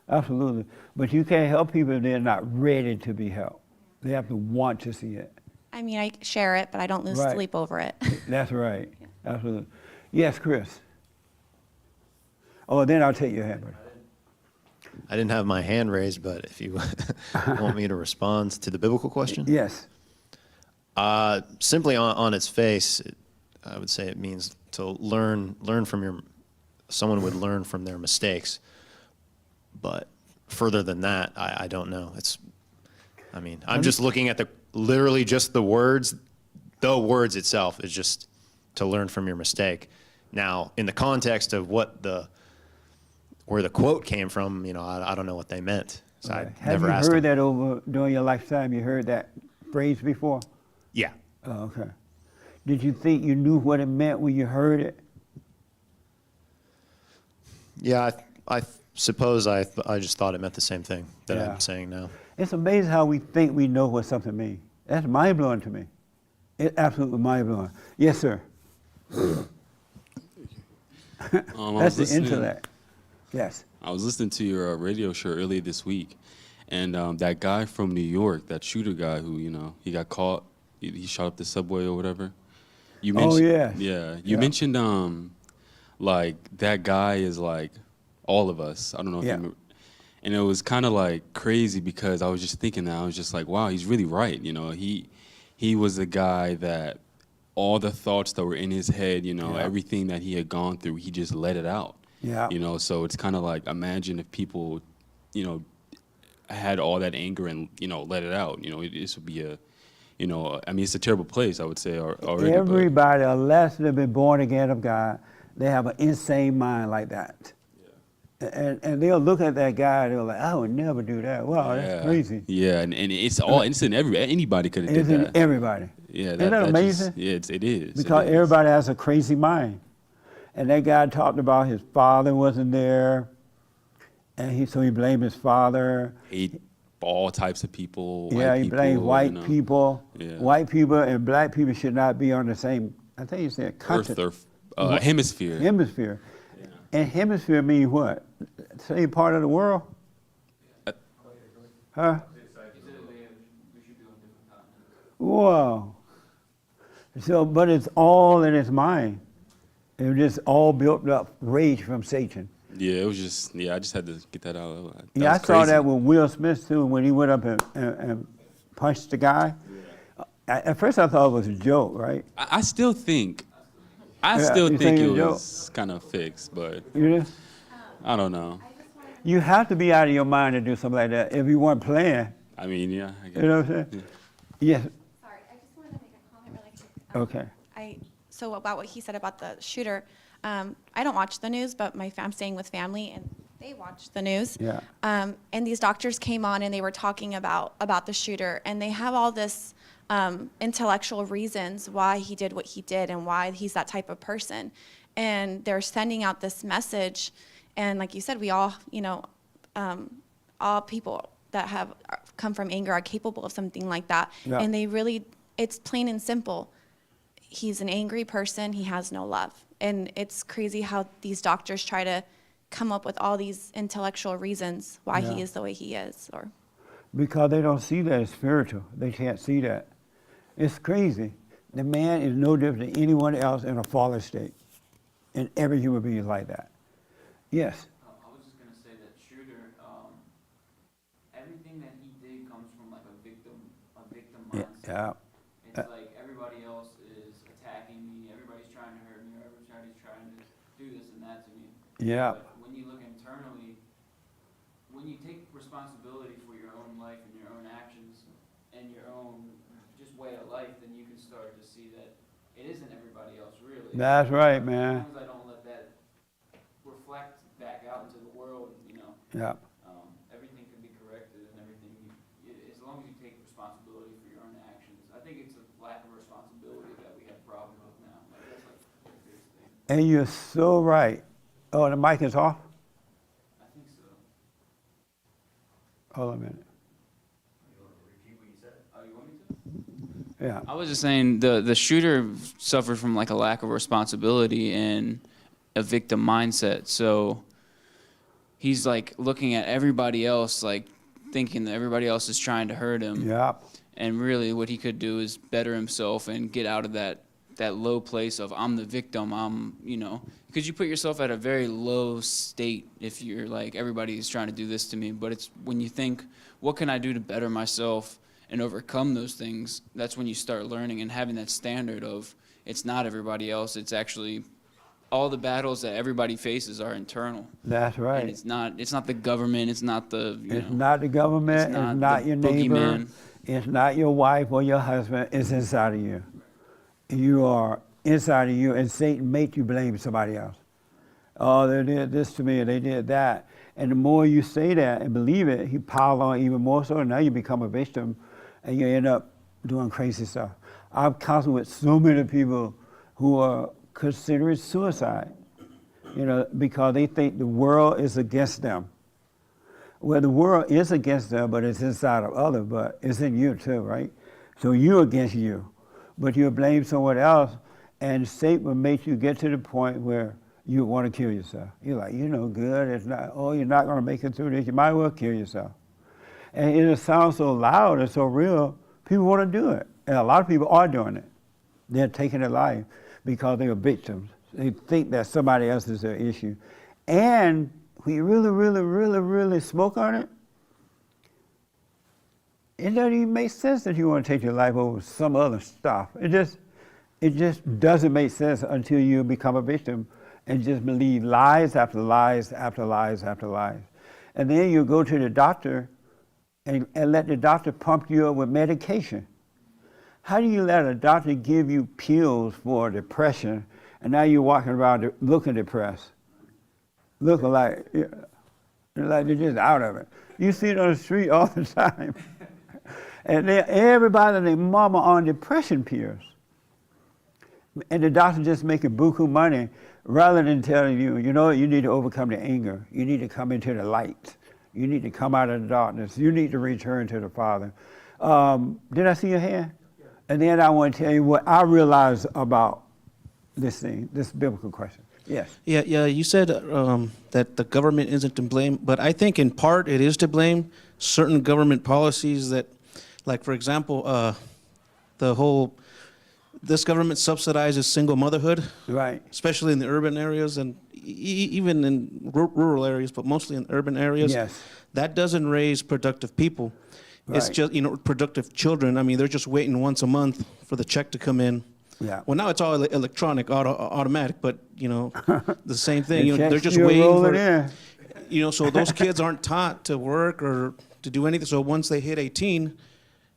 Absolutely. But you can't help people if they're not ready to be helped. They have to want to see it. I mean, I share it, but I don't lose Right. sleep over it. That's right. Absolutely. Yes, Chris. Oh, then I'll take your hand, brother. I didn't have my hand raised, but if you want me to respond to the biblical question? Yes. Simply on its face, I would say it means to learn from someone would learn from their mistakes. But further than that, I don't know. I'm just looking at literally just the words itself is just to learn from your mistake. Now, in the context of where the quote came from, I don't know what they meant. So I Have never you asked heard them. that during your lifetime? You heard that phrase before? Yeah. Oh, okay. Did you think you knew what it meant when you heard it? Yeah, I suppose I just thought it meant the same thing that Yeah. I'm saying now. It's amazing how we think we know what something means. That's mind-blowing to me. It's absolutely mind-blowing. Yes, sir. That's the intellect. Yes. I was listening to your radio show earlier this week, and that guy from New York, that shooter guy who, he got caught, he shot up the subway or whatever. You mentioned, yes. Yeah. You mentioned, like, that guy is like all of us. I don't know if you remember. And it was kind of like crazy because I was just thinking that. I was just like, wow, he's really right. He was a guy that all the thoughts that were in his head, everything that he had gone through, he just let it out. Yeah. So it's kind of like, imagine if people, had all that anger and, let it out. This would be it's a terrible place, I would say, already. Everybody, unless they've been born again of God, they have an insane mind like that. And they'll look at that guy and they're like, I would never do that. Wow, that's crazy. Yeah, and it's in everybody. Anybody could have did It's that. in everybody. Yeah, Isn't that amazing? It is. Because everybody has a crazy mind. And that guy talked about his father wasn't there, and so he blamed his father. Hate all types of people. Yeah, he blamed white people. Yeah. White people and black people should not be on the same, I think he said, continent. Hemisphere. Hemisphere. Yeah. And hemisphere means what? Same part of the world? Huh? Whoa. So, but it's all in his mind. It was just all built up rage from Satan. Yeah, it was just, I just had to get that out. I saw that with Will Smith too, when he went up and punched the guy. Yeah. At first I thought it was a joke, right? I still think it was kind of fixed, but I don't know. You have to be out of your mind to do something like that if you weren't playing. I mean, yeah. I guess. You know what I'm saying? Yeah. Yes. Sorry, I just wanted to make a comment really quick. Okay. So about what he said about the shooter, I don't watch the news, but I'm staying with family and they watch the news. Yeah. And these doctors came on and they were talking about the shooter, and they have all this intellectual reasons why he did what he did and why he's that type of person. And they're sending out this message, and like you said, we all, all people that have come from anger are capable of something like that. Yeah. And it's plain and simple. He's an angry person. He has no love. And it's crazy how these doctors try to come up with all these intellectual reasons why he is the way he is. Because they don't see that as spiritual. They can't see that. It's crazy. The man is no different than anyone else in a fallen state. And every human being is like that. Yes. I was just going to say that shooter, everything that he did comes from like a victim mindset. Yeah. It's like everybody else is attacking me, everybody's trying to hurt me, or everybody's trying to do this and that to me. Yeah. But when you look internally, when you take responsibility for your own life and your own actions and your own just way of life, then you can start to see that it isn't everybody else really. That's right, man. As long as I don't let that reflect back out into the world, Yeah. everything can be corrected and everything, as long as you take responsibility for your own actions. I think it's a lack of responsibility that we have problems with now. Like, that's like the biggest thing. And you're so right. Oh, the mic is off? I think so. Hold on a minute. You want to repeat what you said? Oh, you want me to? Yeah. I was just saying the shooter suffered from like a lack of responsibility and a victim mindset. So he's like looking at everybody else, like thinking that everybody else is trying to hurt him. Yeah. And really what he could do is better himself and get out of that low place of I'm the victim, because you put yourself at a very low state if you're like, everybody's trying to do this to me. But it's when you think, what can I do to better myself and overcome those things, that's when you start learning and having that standard of it's not everybody else, it's actually all the battles that everybody faces are internal. That's right. And it's not the government, it's not the, It's not the government, it's not your neighbor, boogeyman. it's not your wife or your husband, it's inside of you. You are inside of you, and Satan makes you blame somebody else. Oh, they did this to me, and they did that. And the more you say that and believe it, he piles on even more so, and now you become a victim, and you end up doing crazy stuff. I've counseled with so many people who are considering suicide, because they think the world is against them. Well, the world is against them, but it's inside of others, but it's in you too, right? So you're against you, but you blame someone else, and Satan will make you get to the point where you want to kill yourself. You're like, you're no good, it's not, you're not going to make it through this, you might as well kill yourself. And it sounds so loud and so real, people want to do it. And a lot of people are doing it. They're taking their life because they are victims. They think that somebody else is their issue. And when you really, really, really, really smoke on it, it doesn't even make sense that you want to take your life over some other stuff. It just doesn't make sense until you become a victim and just believe lies after lies after lies after lies. And then you go to the doctor and let the doctor pump you up with medication. How do you let a doctor give you pills for depression and now you're walking around looking depressed? Looking like you're just out of it. You see it on the street all the time. And everybody and their mama on depression pills. And the doctor just making buku money rather than telling you, you need to overcome the anger. You need to come into the light. You need to come out of the darkness. You need to return to the Father. Did I see your hand? Yeah. And then I want to tell you what I realized about this biblical question. Yes. Yeah. You said that the government isn't to blame, but I think in part it is to blame. Certain government policies that, like for example, this government subsidizes single motherhood, right? Especially in the urban areas and even in rural areas, but mostly in urban areas. Yes. That doesn't raise productive people. Right. It's just productive children. I mean, they're just waiting once a month for the check to come in. Yeah. Well, now it's all electronic, automatic, but the same thing. They're just still waiting for in. So those kids aren't taught to work or to do anything. So once they hit 18,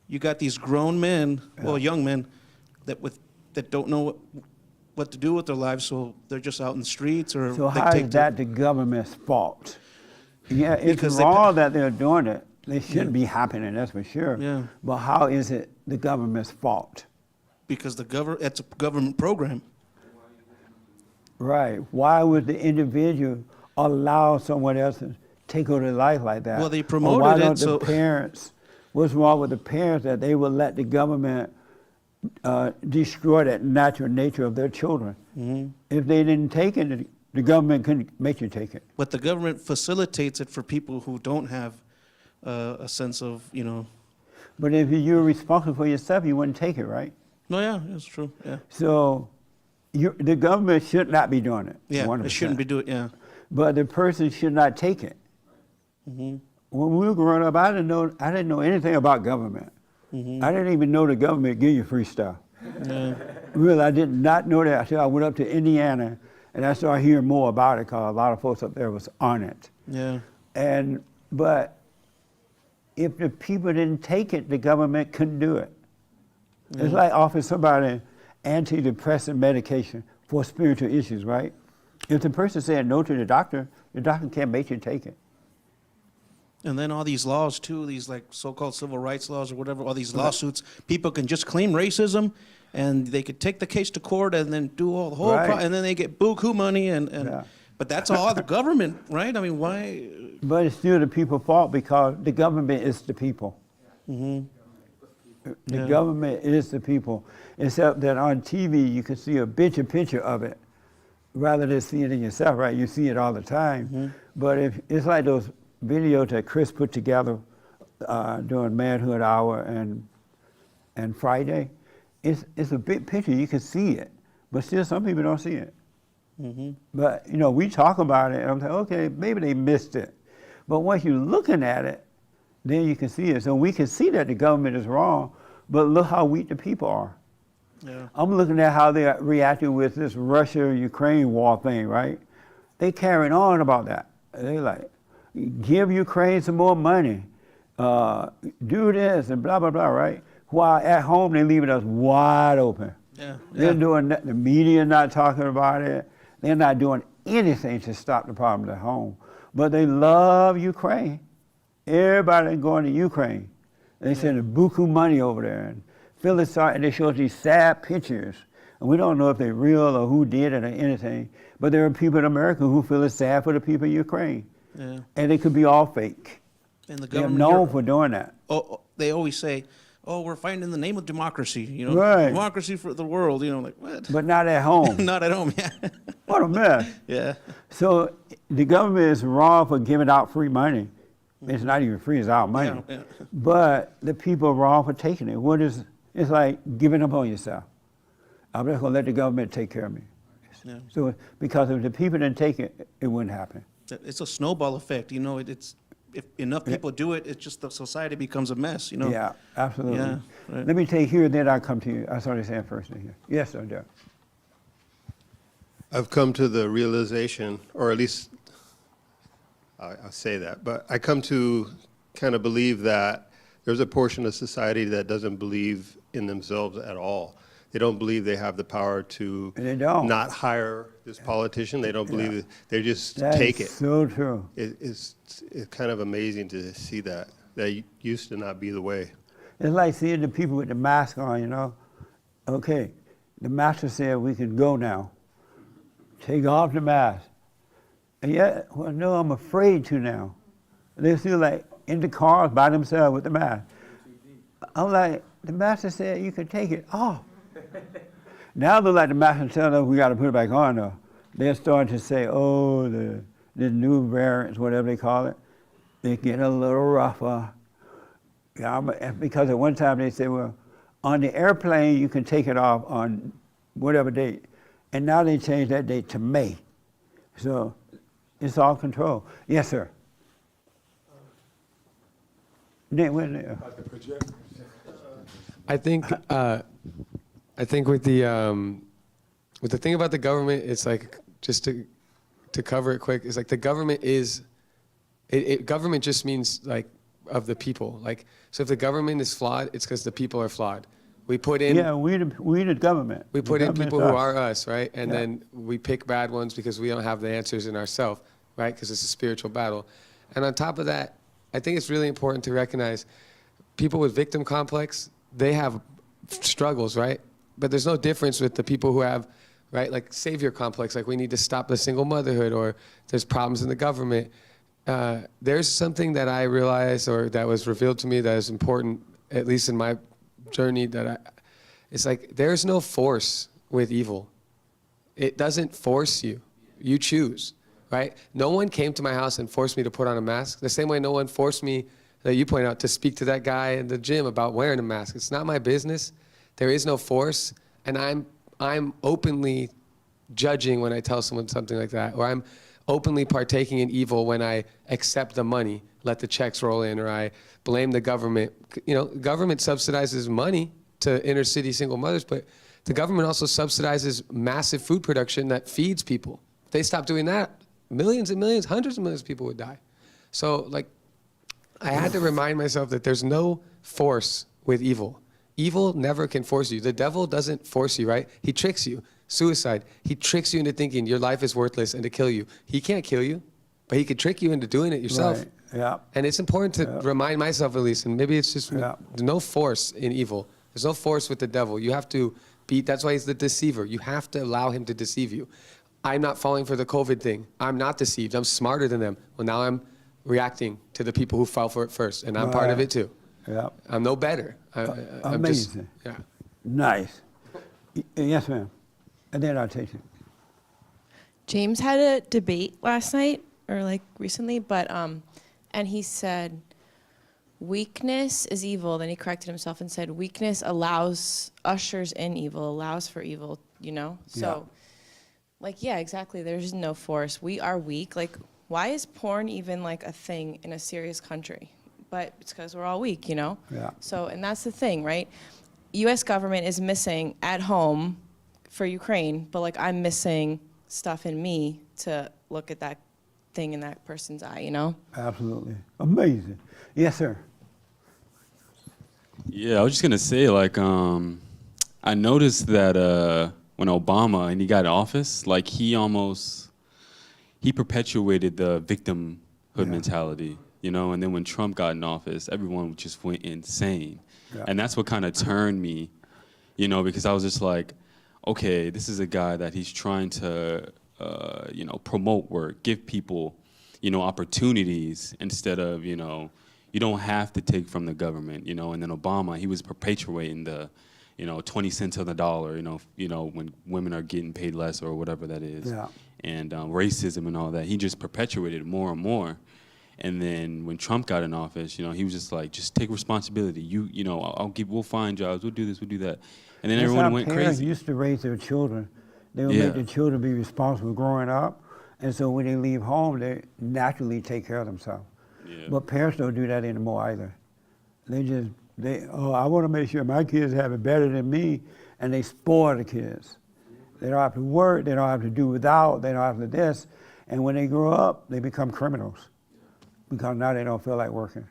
you got these grown men, young men, that don't know what to do with their lives. So they're just out in the streets or. So how is that the government's fault? Yeah, it's wrong that they're doing it. They shouldn't be happening. That's for sure. Yeah. But how is it the government's fault? Because it's a government program. Right. Why would the individual allow someone else to take over their life like that? Well, they promoted why don't it, the parents? What's wrong with the parents that they will let the government destroy that natural nature of their children? Mm-hmm. If they didn't take it, the government couldn't make you take it. But the government facilitates it for people who don't have a sense of, But if you're responsible for yourself, you wouldn't take it, right? No, yeah, that's true. Yeah. So, the government should not be doing it. Yeah, 100%. it shouldn't be doing. Yeah. But the person should not take it. Mm-hmm. When we were growing up, I didn't know anything about government. Mm-hmm. I didn't even know the government give you free stuff. Yeah. Really, I did not know that until I went up to Indiana, and I started hearing more about it because a lot of folks up there was on it. Yeah. But if the people didn't take it, the government couldn't do it. Yeah. It's like offering somebody antidepressant medication for spiritual issues, right? If the person said no to the doctor can't make you take it. And then all these laws too, these like so-called civil rights laws or whatever, all these lawsuits, people can just claim racism, and they could take the case to court and then do all the whole, and then they get buku money, and but that's all the government, right? I mean, why? But it's still the people's fault because the government is the people. Mm-hmm. The government is the people, except that on TV you can see a picture of it, rather than seeing it yourself, right? You see it all the time. Mm-hmm. But if it's like those videos that Chris put together during Manhood Hour and Friday, it's a big picture. You can see it, but still some people don't see it. Mm-hmm. But you know, we talk about it, and I'm like, okay, maybe they missed it. But once you're looking at it, then you can see it. So we can see that the government is wrong, but look how weak the people are. Yeah. I'm looking at how they are reacting with this Russia-Ukraine war thing, right? They carrying on about that. They like, give Ukraine some more money, do this and blah, blah, blah, right? While at home, they're leaving us wide open. Yeah. They're doing that, the media not talking about it. They're not doing anything to stop the problem at home. But they love Ukraine. Everybody going to Ukraine. They send buku money over there and feel it sorry, and they show us these sad pictures. And we don't know if they're real or who did it or anything. But there are people in America who feel it's sad for the people in Ukraine. Yeah. And it could be all fake. And the They're government known for doing that. Oh, they always say, "Oh, we're fighting in the name of democracy." You know, Right. democracy for the world. You know, like what? But not at home. Not at home. Yeah. What a mess. Yeah. So the government is wrong for giving out free money. It's not even free, it's our money. Yeah, yeah. But the people are wrong for taking it. It's like giving up on yourself. I'm just gonna let the government take care of me. Yeah. So because if the people didn't take it, it wouldn't happen. It's a snowball effect. You know, it's if enough people do it, it's just the society becomes a mess. You know. Yeah, absolutely. Yeah, right. Let me take here, then I'll come to you. I started saying first here. Yes, sir, Derek. I've come to the realization, or at least I'll say that, but I come to kind of believe that there's a portion of society that doesn't believe in themselves at all. They don't believe they have the power to not hire this politician. They don't believe it. They just take it. So true. It's kind of amazing to see that. That used to not be the way. It's like seeing the people with the mask on, you know. Okay, the master said we can go now. Take off the mask. And yet, well, no, I'm afraid to now. They're still like in the cars by themselves with the mask. I'm like, the master said you can take it off. Now they're like the master telling us we got to put it back on though. They're starting to say, oh, the new variants, whatever they call it, they get a little rougher. Yeah, because at one time they said, well, on the airplane you can take it off on whatever date. And now they changed that date to May. So it's all control. Yes, sir. I think with the thing about the government, it's like just to cover it quick. It's like the government is government just means like of the people. Like so, if the government is flawed, it's because the people are flawed. We put in we the government. We put in people is who us. are us, right? And then we pick bad ones because we don't have the answers in ourselves, right? Because it's a spiritual battle. And on top of that, I think it's really important to recognize people with victim complex, they have struggles, right? But there's no difference with the people who have, right, like savior complex, like we need to stop the single motherhood, or there's problems in the government. There's something that I realized, or that was revealed to me, that is important, at least in my journey, it's like there's no force with evil. It doesn't force you. You choose, right? No one came to my house and forced me to put on a mask. The same way no one forced me, that you point out, to speak to that guy in the gym about wearing a mask. It's not my business. There is no force, and I'm openly judging when I tell someone something like that, or I'm openly partaking in evil when I accept the money, let the checks roll in, or I blame the government. You know, government subsidizes money to inner city single mothers, but the government also subsidizes massive food production that feeds people. If they stop doing that, millions and millions, hundreds of millions of people would die. So like, I had to remind myself that there's no force with evil. Evil never can force you. The devil doesn't force you, right? He tricks you. Suicide. He tricks you into thinking your life is worthless and to kill you. He can't kill you, but he could trick you into doing it yourself. Right. Yeah. And it's important to remind myself, at least, and maybe it's just there's no force in evil. There's no force with the devil. You have to that's why he's the deceiver. You have to allow him to deceive you. I'm not falling for the COVID thing. I'm not deceived. I'm smarter than them. Well, now I'm reacting to the people who fell for it first, and I'm part of it too. Yeah. I'm no better. I'm just, Amazing. yeah. Nice. Yes, ma'am. And then I'll take you. James had a debate last night, or like recently, but and he said, weakness is evil. Then he corrected himself and said, weakness ushers in evil, allows for evil, you know? So, like, yeah, exactly. There's no force. We are weak. Like, why is porn even like a thing in a serious country? But it's because we're all weak, you know? Yeah. So, and that's the thing, right? U.S. government is missing at home for Ukraine, but like I'm missing stuff in me to look at that thing in that person's eye, you know? Absolutely. Amazing. Yes, sir. Yeah, I was just gonna say, like, I noticed that when Obama and he got in office, like he perpetuated the victimhood mentality, you know. And then when Trump got in office, everyone just went insane, and that's what kind of turned me, you know, because I was just like, okay, this is a guy that he's trying to, you know, promote work, give people, you know, opportunities instead of, you know. You don't have to take from the government, you know. And then Obama, he was perpetuating the, you know, 20 cents on the dollar, you know, when women are getting paid less or whatever that is, and racism and all that. He just perpetuated it more and more. And then when Trump got in office, you know, he was just like, just take responsibility. You know, we'll find jobs, we'll do this, we'll do that. And then everyone went parents crazy. used to raise their children. They would make their children be responsible growing up, and so when they leave home, they naturally take care of themselves. Yeah. But parents don't do that anymore either. I want to make sure my kids have it better than me, and they spoil the kids. They don't have to work, they don't have to do without, they don't have to this, and when they grow up, they become criminals because now they don't feel like working.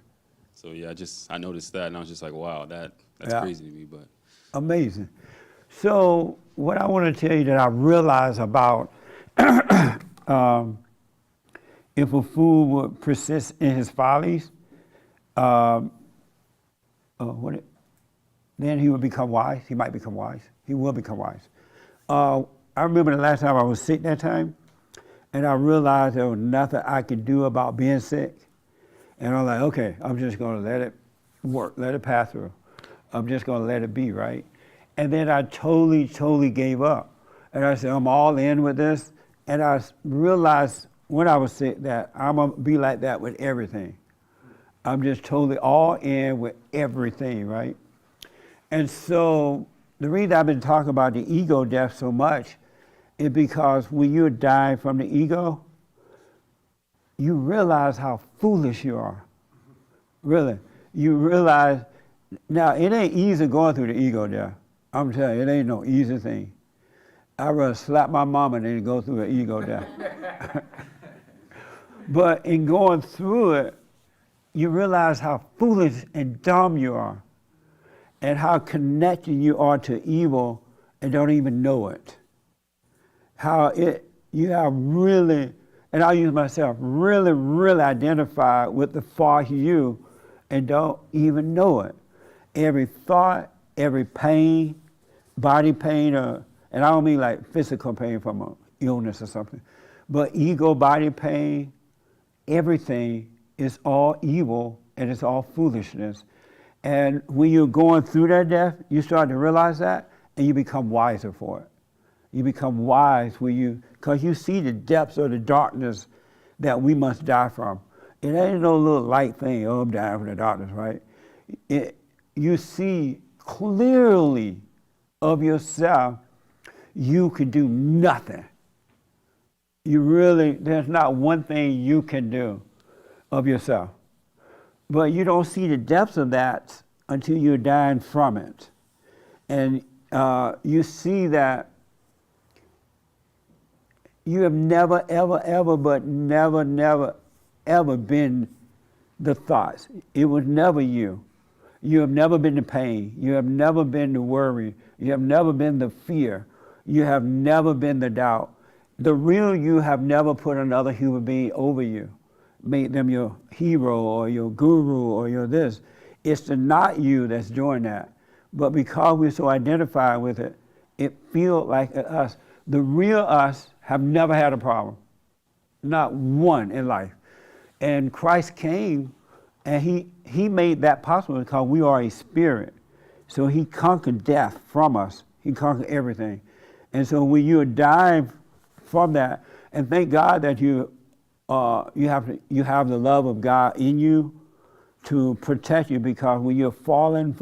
So yeah, I noticed that, and I was just like, wow, that's crazy to me. But amazing. So what I want to tell you that I realize about if a fool would persist in his follies, then he would become wise. He might become wise. He will become wise. I remember the last time I was sick that time, and I realized there was nothing I could do about being sick. And I'm like, okay, I'm just going to let it work, let it pass through. I'm just going to let it be, right? And then I totally gave up. And I said, I'm all in with this. And I realized when I was sick that I'm going to be like that with everything. I'm just totally all in with everything, right? And so the reason I've been talking about the ego death so much is because when you die from the ego, you realize how foolish you are. Really. You realize, now it ain't easy going through the ego death. I'm telling you, it ain't no easy thing. I'd rather slap my mama than go through an ego death. But in going through it, you realize how foolish and dumb you are and how connected you are to evil and don't even know it. You have really, and I'll use myself, really identified with the far you and don't even know it. Every thought, every pain, body pain, and I don't mean like physical pain from an illness or something, but ego, body pain, everything is all evil and it's all foolishness. And when you're going through that death, you start to realize that and you become wiser for it. You become wise because you see the depths of the darkness that we must die from. It ain't no little light thing, oh, I'm dying from the darkness, right? You see clearly of yourself, you can do nothing. There's not one thing you can do of yourself. But you don't see the depths of that until you're dying from it. And you see that you have never, ever been the thoughts. It was never you. You have never been the pain. You have never been the worry. You have never been the fear. You have never been the doubt. The real you have never put another human being over you. made them your hero or your guru or your this. It's the not you that's doing that. But because we're so identified with it, it feels like us. The real us have never had a problem. Not one in life. And Christ came and he made that possible because we are a spirit. So he conquered death from us. He conquered everything. And so when you die from that, and thank God that you have the love of God in you to protect you, because when you're falling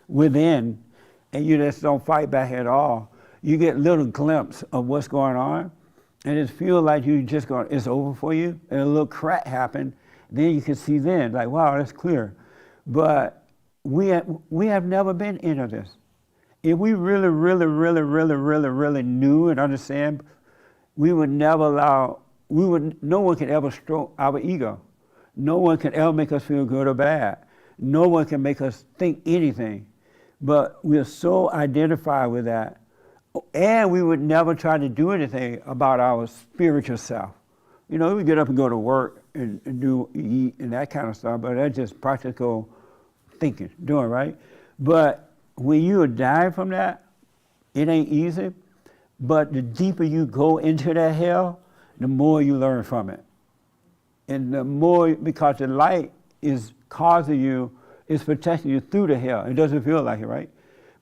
within, and you just don't fight back at all, you get little glimpse of what's going on, and it feels like it's over for you, and a little crack happened, then you can see then, like, wow, that's clear. But we have never been into this. If we really knew and understand, we would never allow, no one can ever stroke our ego. No one can ever make us feel good or bad. No one can make us think anything. But we're so identified with that. And we would never try to do anything about our spiritual self. You know, we get up and go to work and eat and that kind of stuff, but that's just practical thinking, doing, right? But when you are dying from that, it ain't easy. But the deeper you go into that hell, the more you learn from it. And the more, because the light is causing you, it's protecting you through the hell. It doesn't feel like it, right?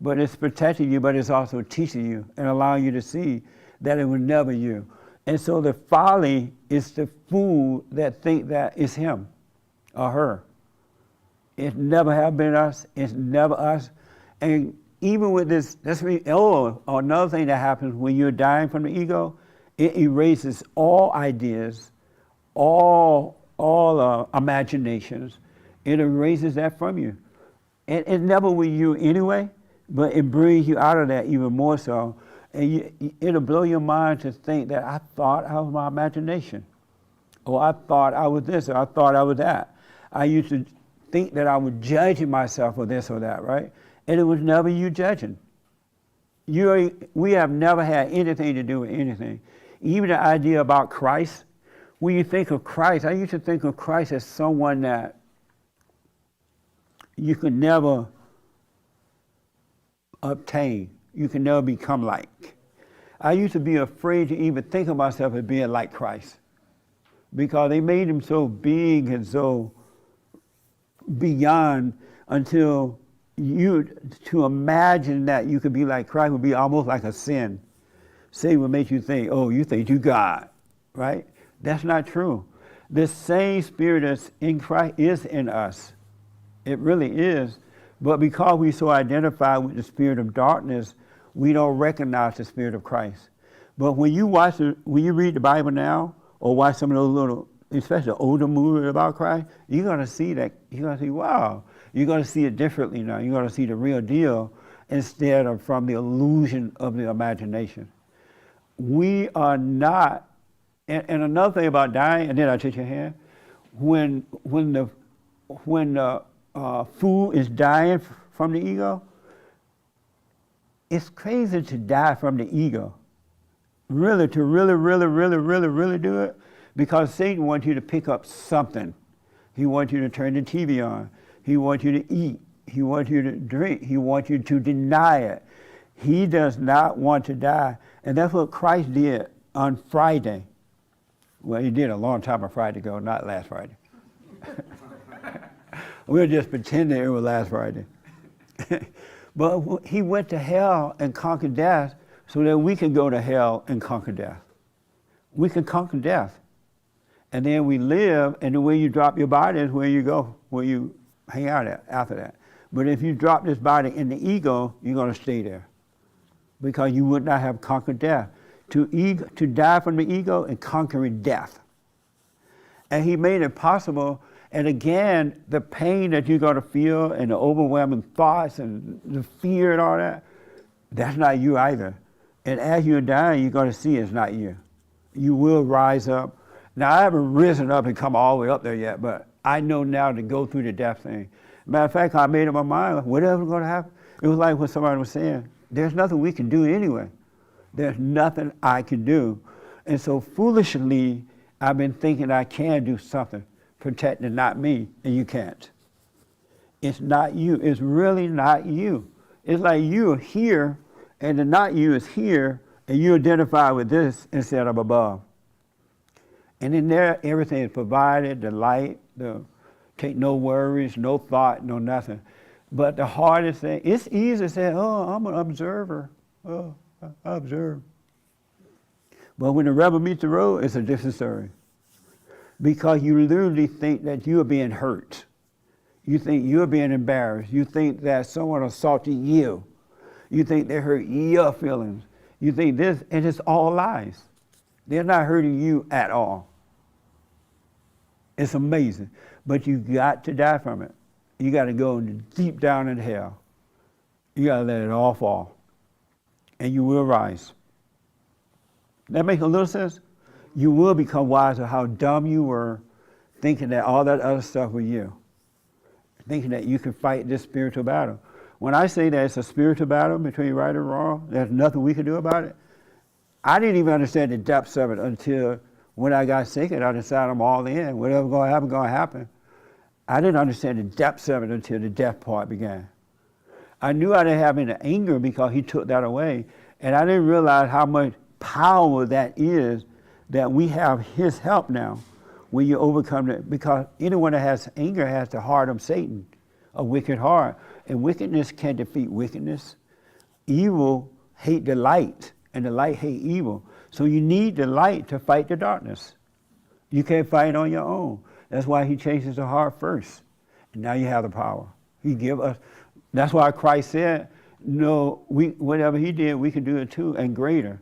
But it's protecting you, but it's also teaching you and allowing you to see that it was never you. And so the folly is the fool that think that it's him or her. It never have been us. It's never us. And even with this, another thing that happens when you're dying from the ego, it erases all ideas, all imaginations. It erases that from you. And it never was you anyway, but it brings you out of that even more so. And it'll blow your mind to think that I thought I was my imagination, or I thought I was this, or I thought I was that. I used to think that I was judging myself for this or that, right? And it was never you judging. We have never had anything to do with anything. Even the idea about Christ, when you think of Christ, I used to think of Christ as someone that you could never obtain. You can never become like. I used to be afraid to even think of myself as being like Christ, because they made him so big and so beyond, until to imagine that you could be like Christ would be almost like a sin. Sin would make you think, oh, you think you God, right? That's not true. The same spirit that's in Christ is in us. It really is. But because we so identify with the spirit of darkness, we don't recognize the spirit of Christ. But when you read the Bible now, or watch some of those little, especially older movies about Christ, you're gonna see that. You're gonna see, wow. You're gonna see it differently now. You're gonna see the real deal instead of from the illusion of the imagination. We are not. And another thing about dying, and then I'll take your hand. When the fool is dying from the ego, it's crazy to die from the ego. Really, to really do it, because Satan wants you to pick up something. He wants you to turn the TV on. He wants you to eat. He wants you to drink. He wants you to deny it. He does not want to die. And that's what Christ did on Friday. Well, he did a long time on Friday ago, not last Friday. We were just pretending it was last Friday. But he went to hell and conquered death so that we can go to hell and conquer death. We can conquer death. And then we live, and the way you drop your body is where you go, where you hang out at after that. But if you drop this body in the ego, you're going to stay there, because you would not have conquered death. To die from the ego and conquering death. And he made it possible. And again, the pain that you're going to feel and the overwhelming thoughts and the fear and all that, that's not you either. And as you're dying, you're going to see it's not you. You will rise up. Now, I haven't risen up and come all the way up there yet, but I know now to go through the death thing. Matter of fact, I made up my mind, whatever's going to happen. It was like what somebody was saying, there's nothing we can do anyway. There's nothing I can do. And so foolishly, I've been thinking I can do something, protecting not me, and you can't. It's not you. It's really not you. It's like you're here, and the not you is here, and you identify with this instead of above. And in there, everything is provided, the light, take no worries, no thought, no nothing. But the hardest thing, it's easy to say, oh, I'm an observer. Oh, I observe. But when the rubber meets the road, it's a different story. Because you literally think that you are being hurt. You think you're being embarrassed. You think that someone assaulted you. You think they hurt your feelings. You think this, and it's all lies. They're not hurting you at all. It's amazing. But you got to die from it. You got to go deep down in hell. You got to let it all fall. And you will rise. That makes a little sense? You will become wise of how dumb you were thinking that all that other stuff was you. Thinking that you could fight this spiritual battle. When I say that it's a spiritual battle between right and wrong, there's nothing we can do about it. I didn't even understand the depths of it until when I got sick and I decided I'm all in. Whatever's going to happen. I didn't understand the depths of it until the death part began. I knew I didn't have any anger because he took that away. And I didn't realize how much power that is, that we have his help now when you overcome it. Because anyone that has anger has the heart of Satan, a wicked heart. And wickedness can defeat wickedness. Evil hate the light, and the light hate evil. So you need the light to fight the darkness. You can't fight on your own. That's why he changes the heart first. And now you have the power. He give us. That's why Christ said, no, whatever he did, we can do it too, and greater.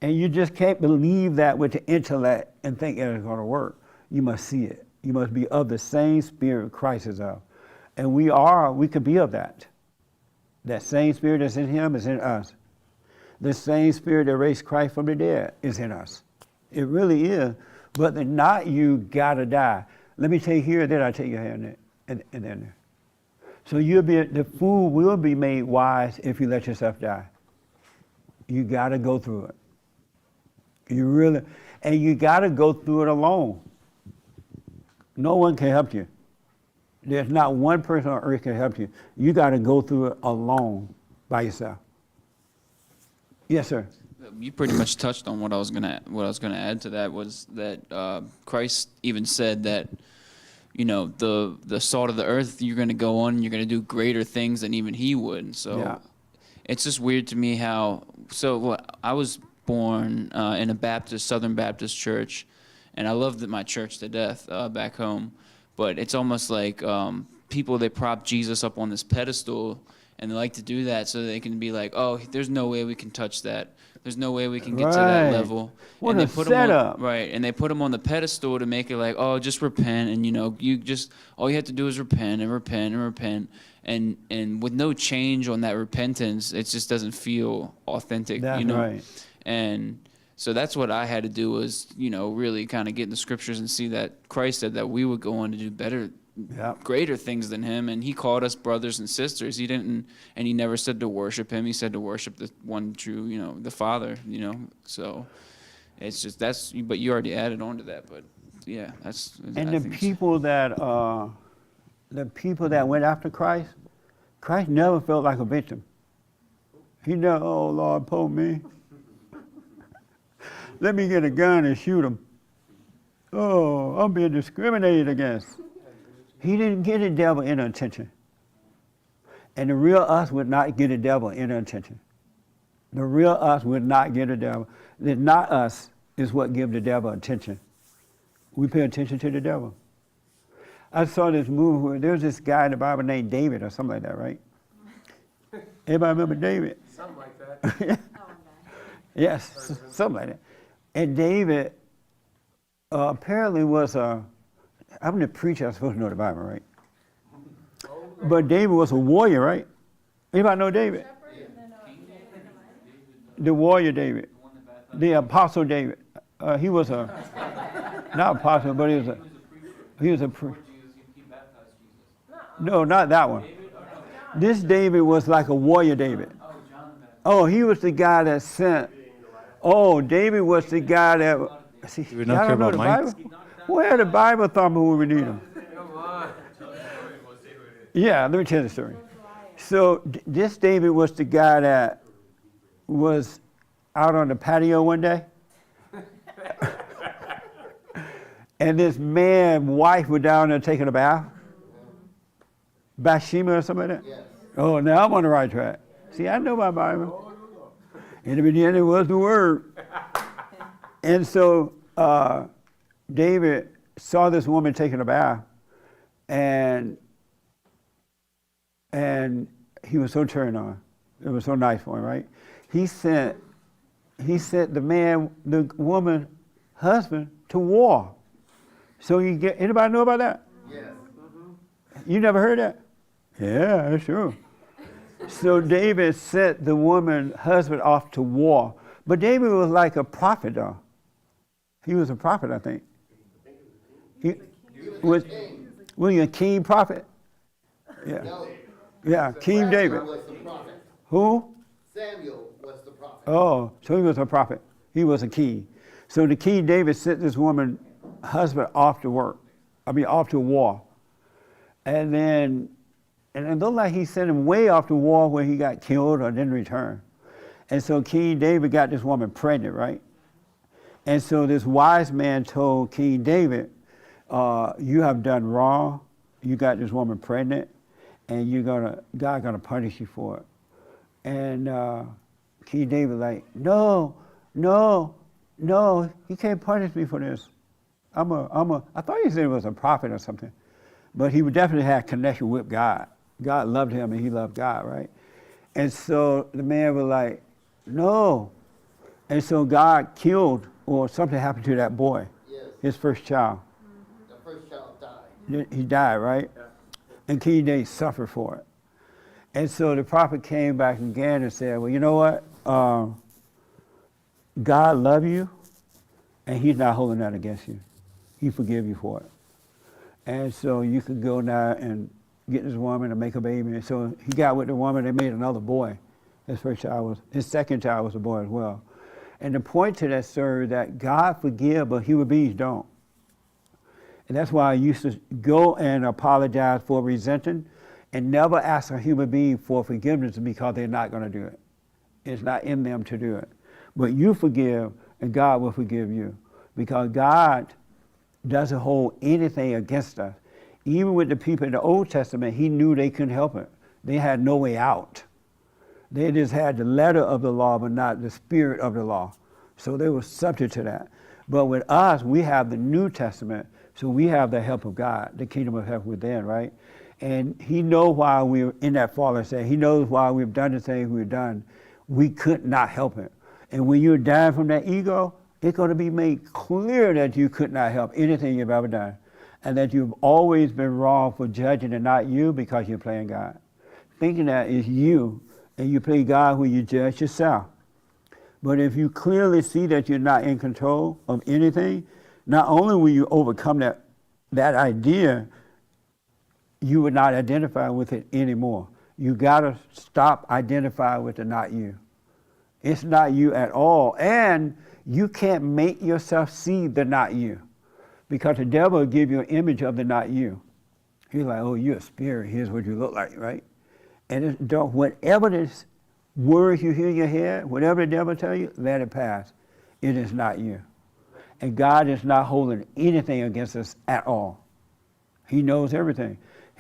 And you just can't believe that with the intellect and think it's going to work. You must see it. You must be of the same spirit Christ is of. And we could be of that. That same spirit that's in him is in us. The same spirit that raised Christ from the dead is in us. It really is. But the not you gotta die. Let me take here, then I take your hand and then. So the fool will be made wise if you let yourself die. You gotta go through it. And you gotta go through it alone. No one can help you. There's not one person on earth can help you. You gotta go through it alone by yourself. Yes, sir. You pretty much touched on what I was gonna add to that was that Christ even said that, you know, the salt of the earth, you're gonna go on and you're gonna do greater things than even he would. So Yeah. it's just weird to me how I was born in a Southern Baptist church, and I loved my church to death back home. But it's almost like people, they prop Jesus up on this pedestal, and they like to do that so they can be like, oh, there's no way we can touch that. There's no way we can get to that level. What and a they put setup. him on, right, and they put him on the pedestal to make it like, oh, just repent, and all you have to do is repent and repent and repent, and with no change on that repentance, it just doesn't feel authentic. That's you know? right. And so that's what I had to do was, really kind of get in the scriptures and see that Christ said that we would go on to do better, greater things than him. And he called us brothers and sisters. He didn't, and he never said to worship him. He said to worship the one true, the Father, So it's just, but you already added on to that. But yeah, And the people that went after Christ never felt like a victim. He never, oh Lord, pull me. Let me get a gun and shoot him. Oh, I'm being discriminated against. He didn't get the devil in attention. And the real us would not get the devil in attention. The real us would not get the devil. The not us is what gives the devil attention. We pay attention to the devil. I saw this movie where there was this guy in the Bible named David or something like that, right? Everybody remember David? Something like that. Yes, something like that. And David apparently was I'm the preacher, I'm supposed to know the Bible, right? But David was a warrior, right? Anybody know David? The warrior David. The apostle David. He was not apostle, but he was a priest. No, not that one. This David was like a warrior David. Oh, he was the guy that sent. Oh, David was the guy that. See, Do we not y'all care don't know about the mics? Bible? Where the Bible thumper when we need them? Yeah, let me tell you the story. So this David was the guy that was out on the patio one day. And this man's wife was down there taking a bath. Bathsheba or something like that? Yes. Oh, now I'm on the right track. See, I know my Bible. In the beginning was the Word. And so David saw this woman taking a bath, and he was so turned on. It was so nice for him, right? He sent the woman husband to war. So you get, anybody know about that? Yes. You never heard that? Yeah, that's true. So David sent the woman husband off to war. But David was like a prophet, though. He was a prophet, I think. He was he a king prophet? Yeah. No. Yeah, King Samuel David. was the prophet. Who? Samuel was the prophet. Oh, so he was a prophet. He was a king. So the king David sent this woman husband off to off to war. And it looked like he sent him way off to war where he got killed or didn't return. And so King David got this woman pregnant, right? And so this wise man told King David, you have done wrong. You got this woman pregnant, and God's gonna punish you for it. And King David like, no, you can't punish me for this. I thought he said he was a prophet or something, but he would definitely have connection with God. God loved him and he loved God, right? And so the man was like, no. And so God killed, or something happened to that boy, his first child. The first child died. He died, right? Yeah. And King David suffered for it. And so the prophet came back again and said, well, you know what? God loves you, and he's not holding that against you. He forgive you for it. And so you could go now and get this woman and make a baby. And so he got with the woman, they made another boy. His second child was a boy as well. And the point to that, sir, is that God forgives, but human beings don't. And that's why I used to go and apologize for resenting and never ask a human being for forgiveness because they're not going to do it. It's not in them to do it. But you forgive, and God will forgive you. Because God doesn't hold anything against us. Even with the people in the Old Testament, he knew they couldn't help it. They had no way out. They just had the letter of the law, but not the spirit of the law. So they were subject to that. But with us, we have the New Testament, so we have the help of God, the kingdom of heaven within, right? And he knows why we're in that fallen state. He knows why we've done the things we've done. We could not help it. And when you're dying from that ego, it's going to be made clear that you could not help anything you've ever done. And that you've always been wrong for judging and not you because you're playing God. Thinking that it's you, and you play God when you judge yourself. But if you clearly see that you're not in control of anything, not only will you overcome that idea, you would not identify with it anymore. You gotta stop identifying with the not you. It's not you at all. And you can't make yourself see the not you. Because the devil will give you an image of the not you. He's like, oh, you're a spirit, here's what you look like, right? And whatever this words you hear in your head, whatever the devil tell you, let it pass. It is not you. And God is not holding anything against us at all. He knows everything.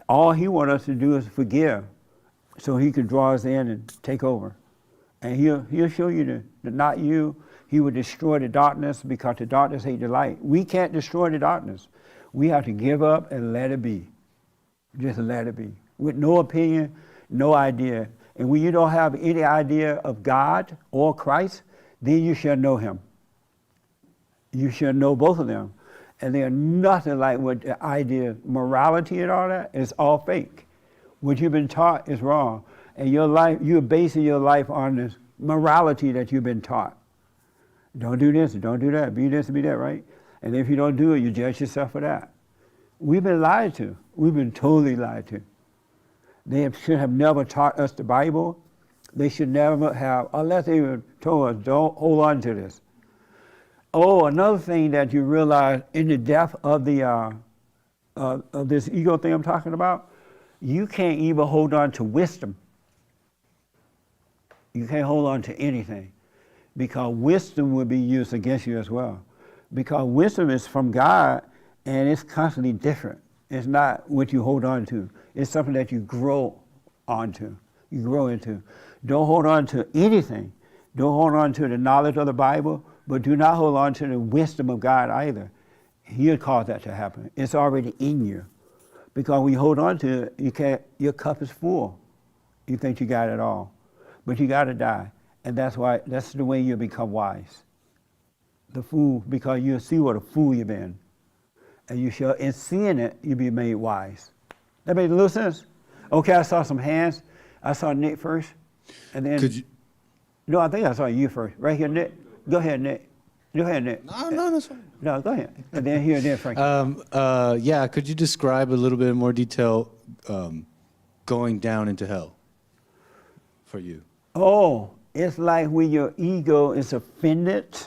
All he wants us to do is forgive so he can draw us in and take over. And he'll show you the not you. He will destroy the darkness because the darkness hates the light. We can't destroy the darkness. We have to give up and let it be. Just let it be. With no opinion, no idea. And when you don't have any idea of God or Christ, then you shall know him. You shall know both of them. And they're nothing like what the idea of morality and all that is all fake. What you've been taught is wrong. And your life, you're basing your life on this morality that you've been taught. Don't do this, don't do that, be this, be that, right? And if you don't do it, you judge yourself for that. We've been lied to. We've been totally lied to. They should have never taught us the Bible. They should never have, unless they told us, don't hold on to this. Oh, another thing that you realize in the depth of the of this ego thing I'm talking about, you can't even hold on to wisdom. You can't hold on to anything because wisdom will be used against you as well. Because wisdom is from God and it's constantly different. It's not what you hold on to. It's something that you grow onto, you grow into. Don't hold on to anything. Don't hold on to the knowledge of the Bible, but do not hold on to the wisdom of God either. He'll cause that to happen. It's already in you. Because when you hold on to it, you can't, your cup is full. You think you got it all. But you got to die. And that's the way you become wise. The fool, because you'll see what a fool you've been. And you shall, in seeing it, you'll be made wise. That made a little sense? Okay, I saw some hands. I saw Nick first. And then, Could you? no, I think I saw you first. Right here, Nick. Go ahead, Nick. Go ahead, Nick. No, that's fine. No, go ahead. And then here, then Frank. Yeah, could you describe a little bit more detail going down into hell for you? Oh, it's like when your ego is offended.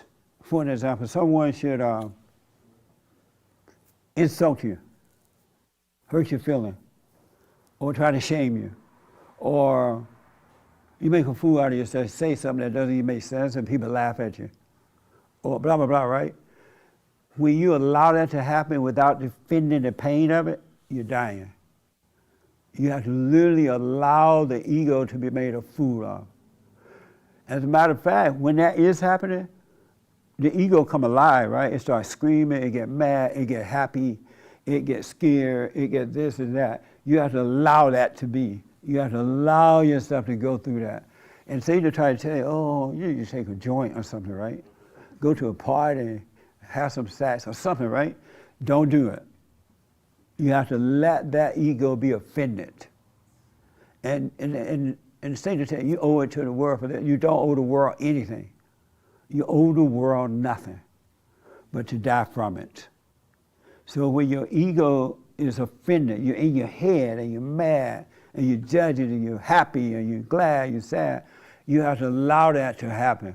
For an example, someone should insult you, hurt your feeling, or try to shame you, or you make a fool out of yourself, say something that doesn't even make sense, and people laugh at you, or blah, blah, blah, right? When you allow that to happen without defending the pain of it, you're dying. You have to literally allow the ego to be made a fool of. As a matter of fact, when that is happening, the ego come alive, right? It starts screaming, it get mad, it get happy, it gets scared, it gets this and that. You have to allow that to be. You have to allow yourself to go through that. And say to try to tell you, oh, you need to take a joint or something, right? Go to a party, have some sex or something, right? Don't do it. You have to let that ego be offended. And say to tell you, you owe it to the world for that. You don't owe the world anything. You owe the world nothing but to die from it. So when your ego is offended, you're in your head and you're mad and you're judging and you're happy and you're glad, you're sad, you have to allow that to happen.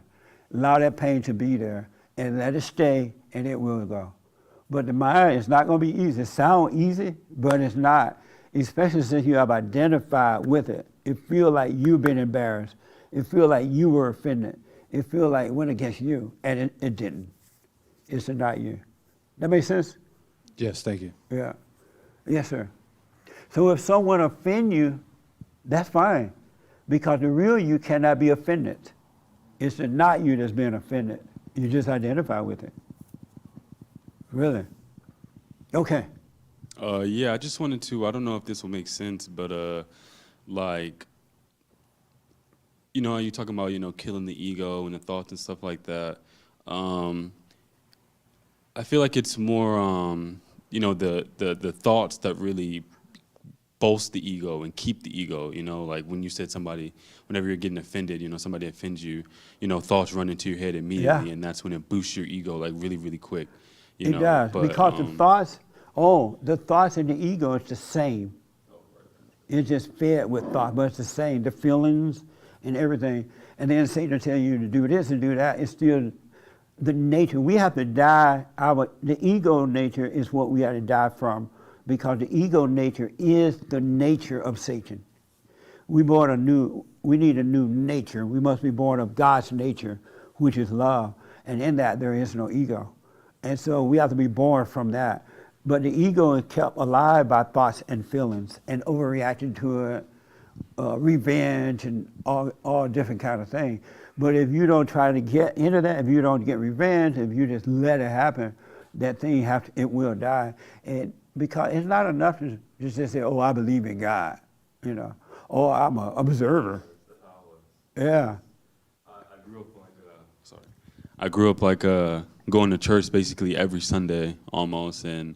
Allow that pain to be there and let it stay and it will go. But the mind is not going to be easy. It sounds easy, but it's not, especially since you have identified with it. It feels like you've been embarrassed. It feels like you were offended. It feels like it went against you, and it didn't. It's not you. That makes sense? Yes, thank you. Yeah. Yes, sir. So if someone offends you, that's fine, because the real you cannot be offended. It's the not you that's being offended. You just identify with it. Really? Okay. Yeah, I just wanted to, I don't know if this will make sense, but like, you know, you talking about, you know, killing the ego and the thoughts and stuff like that. I feel like it's more, you know, the thoughts that really bolster the ego and keep the ego, you know, like when you said somebody, whenever you're getting offended, you know, somebody offends you, you know, thoughts run into your head immediately, and that's when it boosts your ego, like really, really quick. You know? Does, but, because the thoughts and the ego is the same. It's just fed with thought, but it's the same, the feelings and everything. And then Satan tell you to do this and do that. It's still the nature. We have to die. The ego nature is what we have to die from, because the ego nature is the nature of Satan. We need a new nature. We must be born of God's nature, which is love. And in that, there is no ego. And so we have to be born from that. But the ego is kept alive by thoughts and feelings and overreacting to it, revenge and all different kind of things. But if you don't try to get into that, if you don't get revenge, if you just let it happen, that thing it will die. And because it's not enough to just say, oh, I believe in God, you know, or I'm an observer. Yeah. I grew up like going to church basically every Sunday almost, and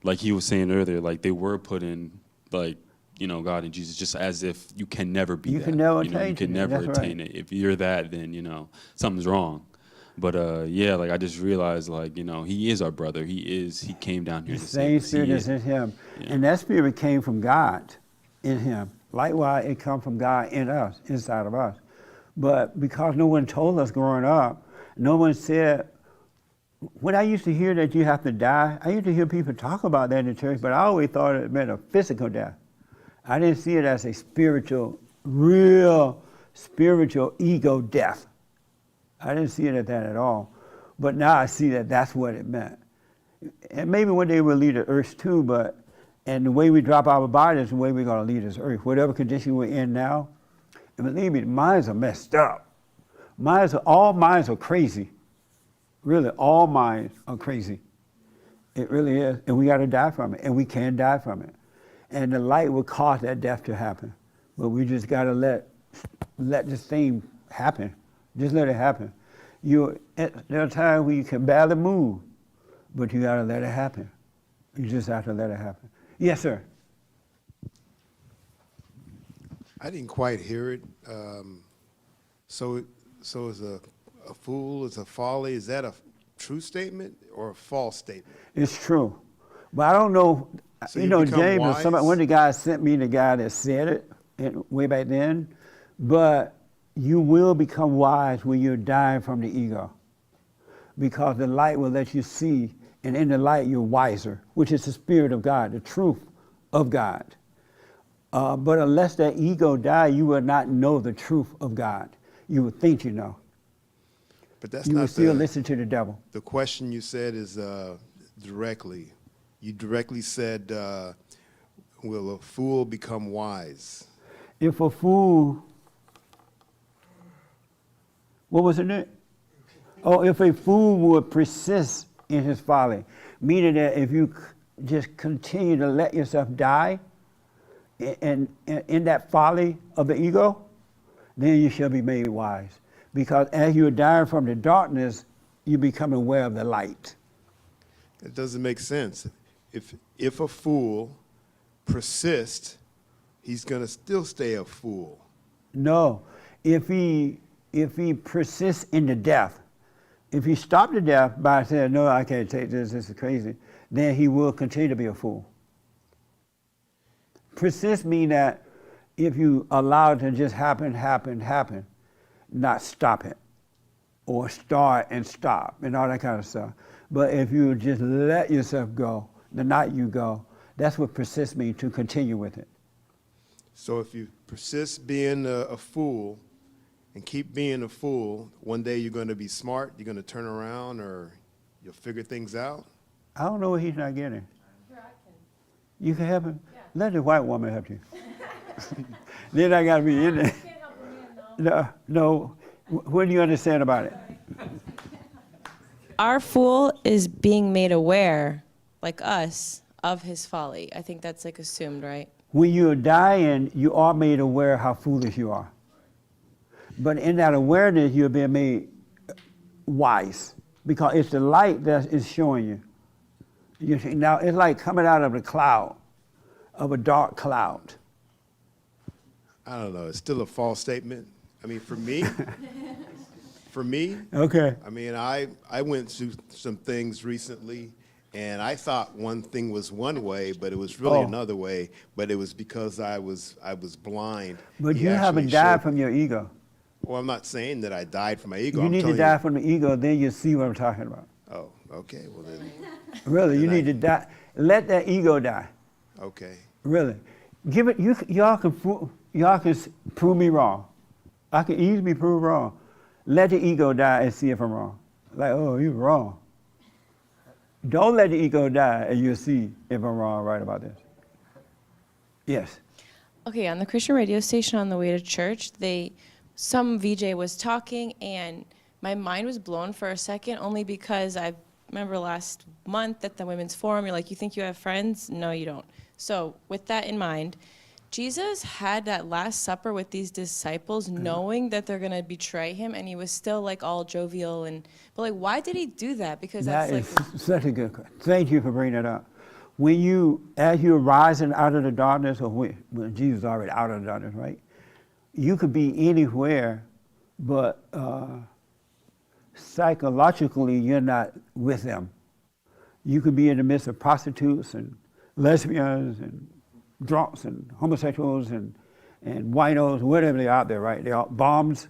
like he was saying earlier, like they were putting like, you know, God and Jesus just as if you can never be You that. can never you know, you attain can it. never That's attain right. it. If you're that, then, you know, something's wrong. But yeah, like I just realized, like, you know, he is our brother. He came down here The to same save us. spirit He is in him. Yeah. And that spirit came from God in him. Likewise, it comes from God in us, inside of us. But because no one told us growing up, no one said, when I used to hear that you have to die, I used to hear people talk about that in the church, but I always thought it meant a physical death. I didn't see it as a spiritual, real spiritual ego death. I didn't see it as that at all. But now I see that that's what it meant. And maybe one day we'll leave the earth too, and the way we drop our bodies is the way we're going to leave this earth. Whatever condition we're in now, and believe me, minds are messed up. All minds are crazy. Really, all minds are crazy. It really is. And we got to die from it. And we can die from it. And the light will cause that death to happen. But we just got to let this thing happen. Just let it happen. There are times when you can barely move, but you got to let it happen. You just have to let it happen. Yes, sir. I didn't quite hear it. So is a fool, is a folly, is that a true statement or a false statement? It's true. But I don't know, So James or wise? somebody, one of the guys sent me the guy that said it way back then, but you will become wise when you're dying from the ego, because the light will let you see, and in the light you're wiser, which is the Spirit of God, the truth of God. But unless that ego dies, you will not know the truth of God. You will think you know. But that's You not will still listen to the devil. The question you said is directly. You directly said, will a fool become wise? If a fool, what was it, Nick? Oh, if a fool would persist in his folly, meaning that if you just continue to let yourself die in that folly of the ego, then you shall be made wise. Because as you're dying from the darkness, you become aware of the light. It doesn't make sense. If a fool persists, he's going to still stay a fool. No, if he persists in the death, if he stopped the death by saying, no, I can't take this is crazy, then he will continue to be a fool. Persist means that if you allow it to just happen, not stop it, or start and stop, and all that kind of stuff. But if you just let yourself go, the night you go, that's what persist means, to continue with it. So if you persist being a fool and keep being a fool, one day you're going to be smart, you're going to turn around, or you'll figure things out? I don't know what he's not getting. You can help him? Yeah. Let the white woman help you. Then I got to be in there. No. What do you understand about it? Our fool is being made aware, like us, of his folly. I think that's like assumed, right? When you're dying, you are made aware how foolish you are. But in that awareness, you're being made wise, because it's the light that is showing you. You see, now it's like coming out of a cloud, of a dark cloud. I don't know. It's still a false statement. I mean, for me, Okay. I mean, I went through some things recently, and I thought one thing was one way, but it was really another way. But it was because I was blind. But He you haven't actually died showed- from your ego. Well, I'm not saying that I died from my ego. You I'm need to telling die from the ego, then you see what I'm talking about. Oh, okay. Well then. Really, you need to die. Let that ego die. Okay. Really. Give it. Y'all can prove me wrong. I can easily be proved wrong. Let the ego die and see if I'm wrong. Like, oh, you're wrong. Don't let the ego die and you'll see if I'm wrong or right about this. Yes. Okay, on the Christian radio station on the way to church, some VJ was talking, and my mind was blown for a second, only because I remember last month at the Women's Forum, you're like, you think you have friends? No, you don't. So with that in mind, Jesus had that Last Supper with these disciples, knowing that they're going to betray him, and he was still like all jovial. But like, why did he do that? Because That that's like... is such a good question. Thank you for bringing that up. As you're rising out of the darkness, or when Jesus is already out of the darkness, right? You could be anywhere, but psychologically, you're not with them. You could be in the midst of prostitutes and lesbians and drunks and homosexuals and winos, whatever they're out there, right? They're all bombs.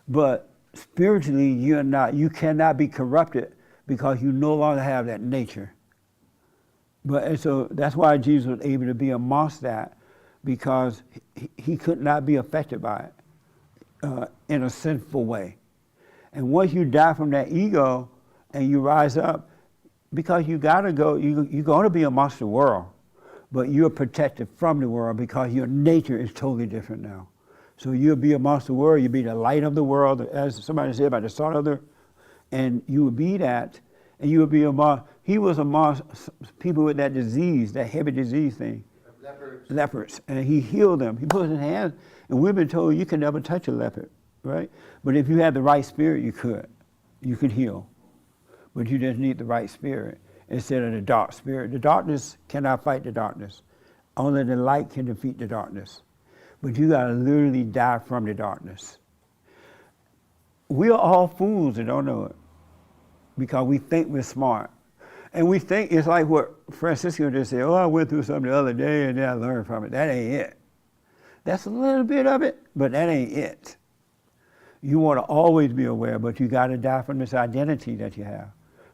But spiritually, you cannot be corrupted because you no longer have that nature. And so that's why Jesus was able to be amongst that, because he could not be affected by it in a sinful way. And once you die from that ego and you rise up, because you gotta go, you're gonna be amongst the world, but you're protected from the world because your nature is totally different now. So you'll be amongst the world, you'll be the light of the world, as somebody said about the salt of the, and you will be that, and you will be among, he was amongst people with that disease, that heavy disease thing. Leopards. And he healed them. He put his hands, and we've been told you can never touch a leopard, right? But if you had the right spirit, you could. You could heal. But you just need the right spirit instead of the dark spirit. The darkness cannot fight the darkness. Only the light can defeat the darkness. But you gotta literally die from the darkness. We are all fools that don't know it because we think we're smart. And we think it's like what Francisco just said, oh, I went through something the other day and then I learned from it. That ain't it. That's a little bit of it, but that ain't it. You want to always be aware, but you got to die from this identity that you have,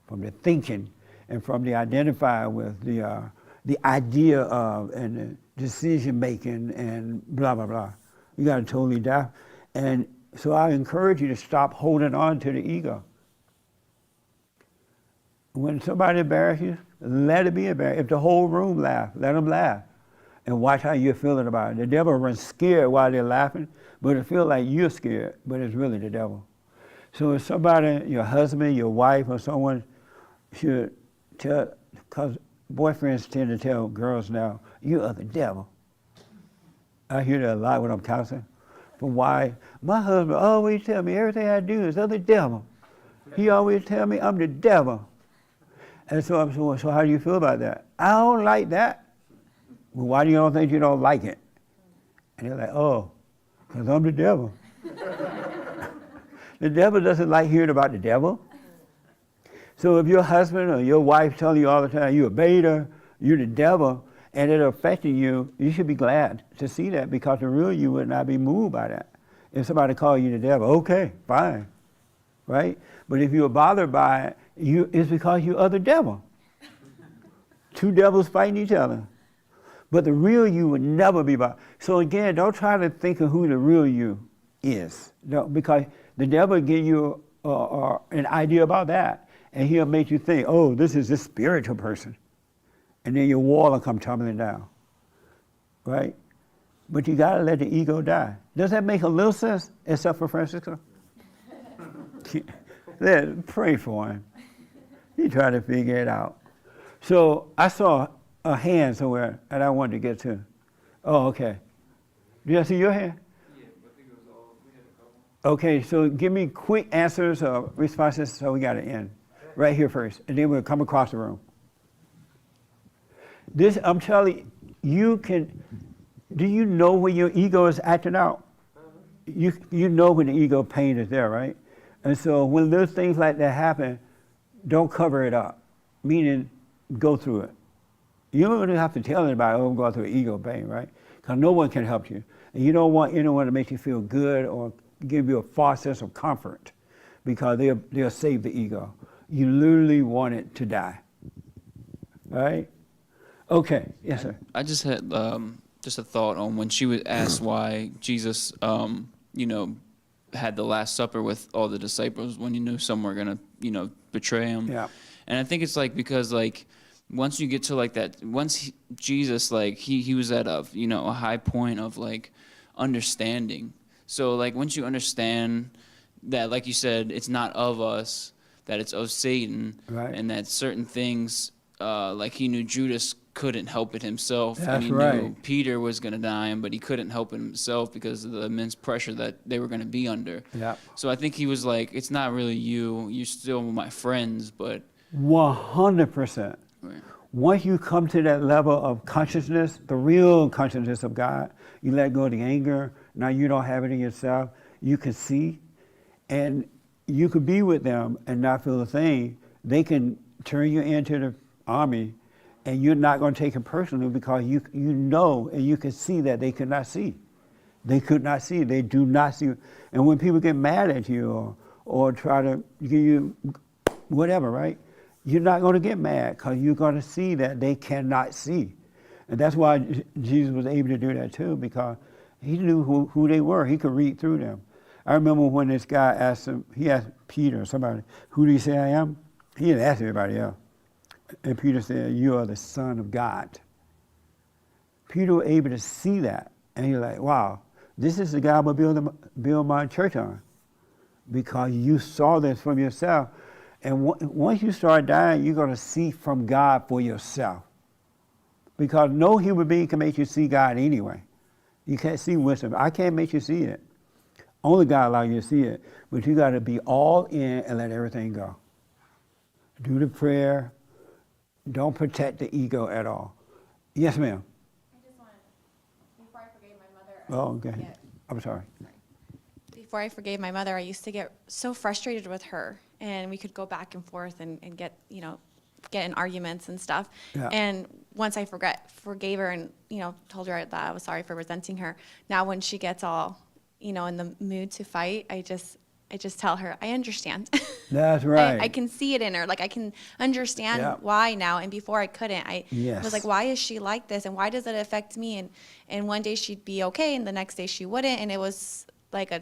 from the thinking and from the identifying with the idea of and the decision making and blah, blah, blah. You got to totally die. And so I encourage you to stop holding on to the ego. When somebody embarrasses you, let it be embarrassed. If the whole room laughs, let them laugh. And watch how you're feeling about it. The devil runs scared while they're laughing, but it feels like you're scared, but it's really the devil. So if somebody, your husband, your wife, or someone should tell, because boyfriends tend to tell girls now, you are the devil. I hear that a lot when I'm counseling. From why? My husband always tell me everything I do is of the devil. He always tell me I'm the devil. And so I'm saying, so how do you feel about that? I don't like that. Well, why do you don't think you don't like it? And they're like, oh, because I'm the devil. The devil doesn't like hearing about the devil. So if your husband or your wife telling you all the time, you're a beta, you're the devil, and it's affecting you, you should be glad to see that because the real you would not be moved by that. If somebody called you the devil, okay, fine, right? But if you're bothered by it, it's because you are the devil. Two devils fighting each other. But the real you would never be bothered. So again, don't try to think of who the real you is. No, because the devil will give you an idea about that. And he'll make you think, oh, this is this spiritual person. And then your wall will come tumbling down. Right? But you got to let the ego die. Does that make a little sense, except for Francisco? Pray for him. He tried to figure it out. So I saw a hand somewhere that I wanted to get to. Oh, okay. Did I see your hand? Yeah, I think it was all, we had a couple. Okay, so give me quick answers or responses so we got to end. Right here first, and then we'll come across the room. This, I'm telling you, do you know when your ego is acting out? You know when the ego pain is there, right? And so when those things like that happen, don't cover it up, meaning go through it. You don't really have to tell anybody, oh, I'm going through ego pain, right? Because no one can help you. And you don't want anyone to make you feel good or give you a false sense of comfort because they'll save the ego. You literally want it to die, right? Okay, yes, sir. I just had just a thought on when she was asked why Jesus, had the Last Supper with all the disciples when he knew some were gonna, betray him. Yeah. And I think it's like because like once you get to like that, Jesus like he was at a a high point of like understanding. So like once you understand that, like you said, it's not of us, that it's of Satan, right. And that certain things, like he knew Judas couldn't help it himself. That's and he right. knew Peter was going to die him, but he couldn't help it himself because of the immense pressure that they were going to be under. Yeah. So I think he was like, it's not really you. You're still my friends, but... 100%. Right. Once you come to that level of consciousness, the real consciousness of God, you let go of the anger. Now you don't have it in yourself. You can see, and you could be with them and not feel a thing. They can turn you into the army, and you're not going to take it personally because you know and you can see that they could not see. They could not see. They do not see. And when people get mad at you or try to give you whatever, right? You're not going to get mad because you're going to see that they cannot see. And that's why Jesus was able to do that too, because he knew who they were. He could read through them. I remember when this guy asked him, he asked Peter or somebody, who do you say I am? He didn't ask everybody else. And Peter said, you are the Son of God. Peter was able to see that. And he's like, wow, this is the guy I'm going to build my church on. Because you saw this from yourself. And once you start dying, you're going to see from God for yourself. Because no human being can make you see God anyway. You can't see wisdom. I can't make you see it. Only God allows you to see it. But you got to be all in and let everything go. Do the prayer. Don't protect the ego at all. Yes, ma'am. I just want, before I forgave my mother. Oh, okay. I'm sorry. Before I forgave my mother, I used to get so frustrated with her, and we could go back and forth and get, get in arguments and stuff. Yeah. And once I forgave her and, told her that I was sorry for resenting her, now when she gets all, in the mood to fight, I just tell her, I understand. That's right. I can see it in her. Like, I can understand why now. And before I couldn't. I was like, why is she like this? And why does it affect me? And one day she'd be okay, and the next day she wouldn't. And it was like a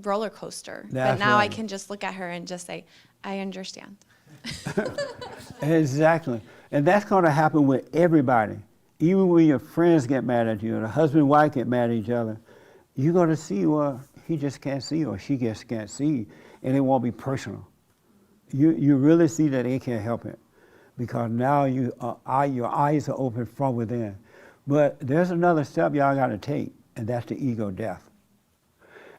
roller coaster. That's but now right. I can just look at her and just say, I understand. Exactly. And that's going to happen with everybody. Even when your friends get mad at you, or the husband and wife get mad at each other, you're going to see, well, he just can't see, or she just can't see, and it won't be personal. You really see that they can't help it, because now your eyes are open from within. But there's another step y'all got to take, and that's the ego death.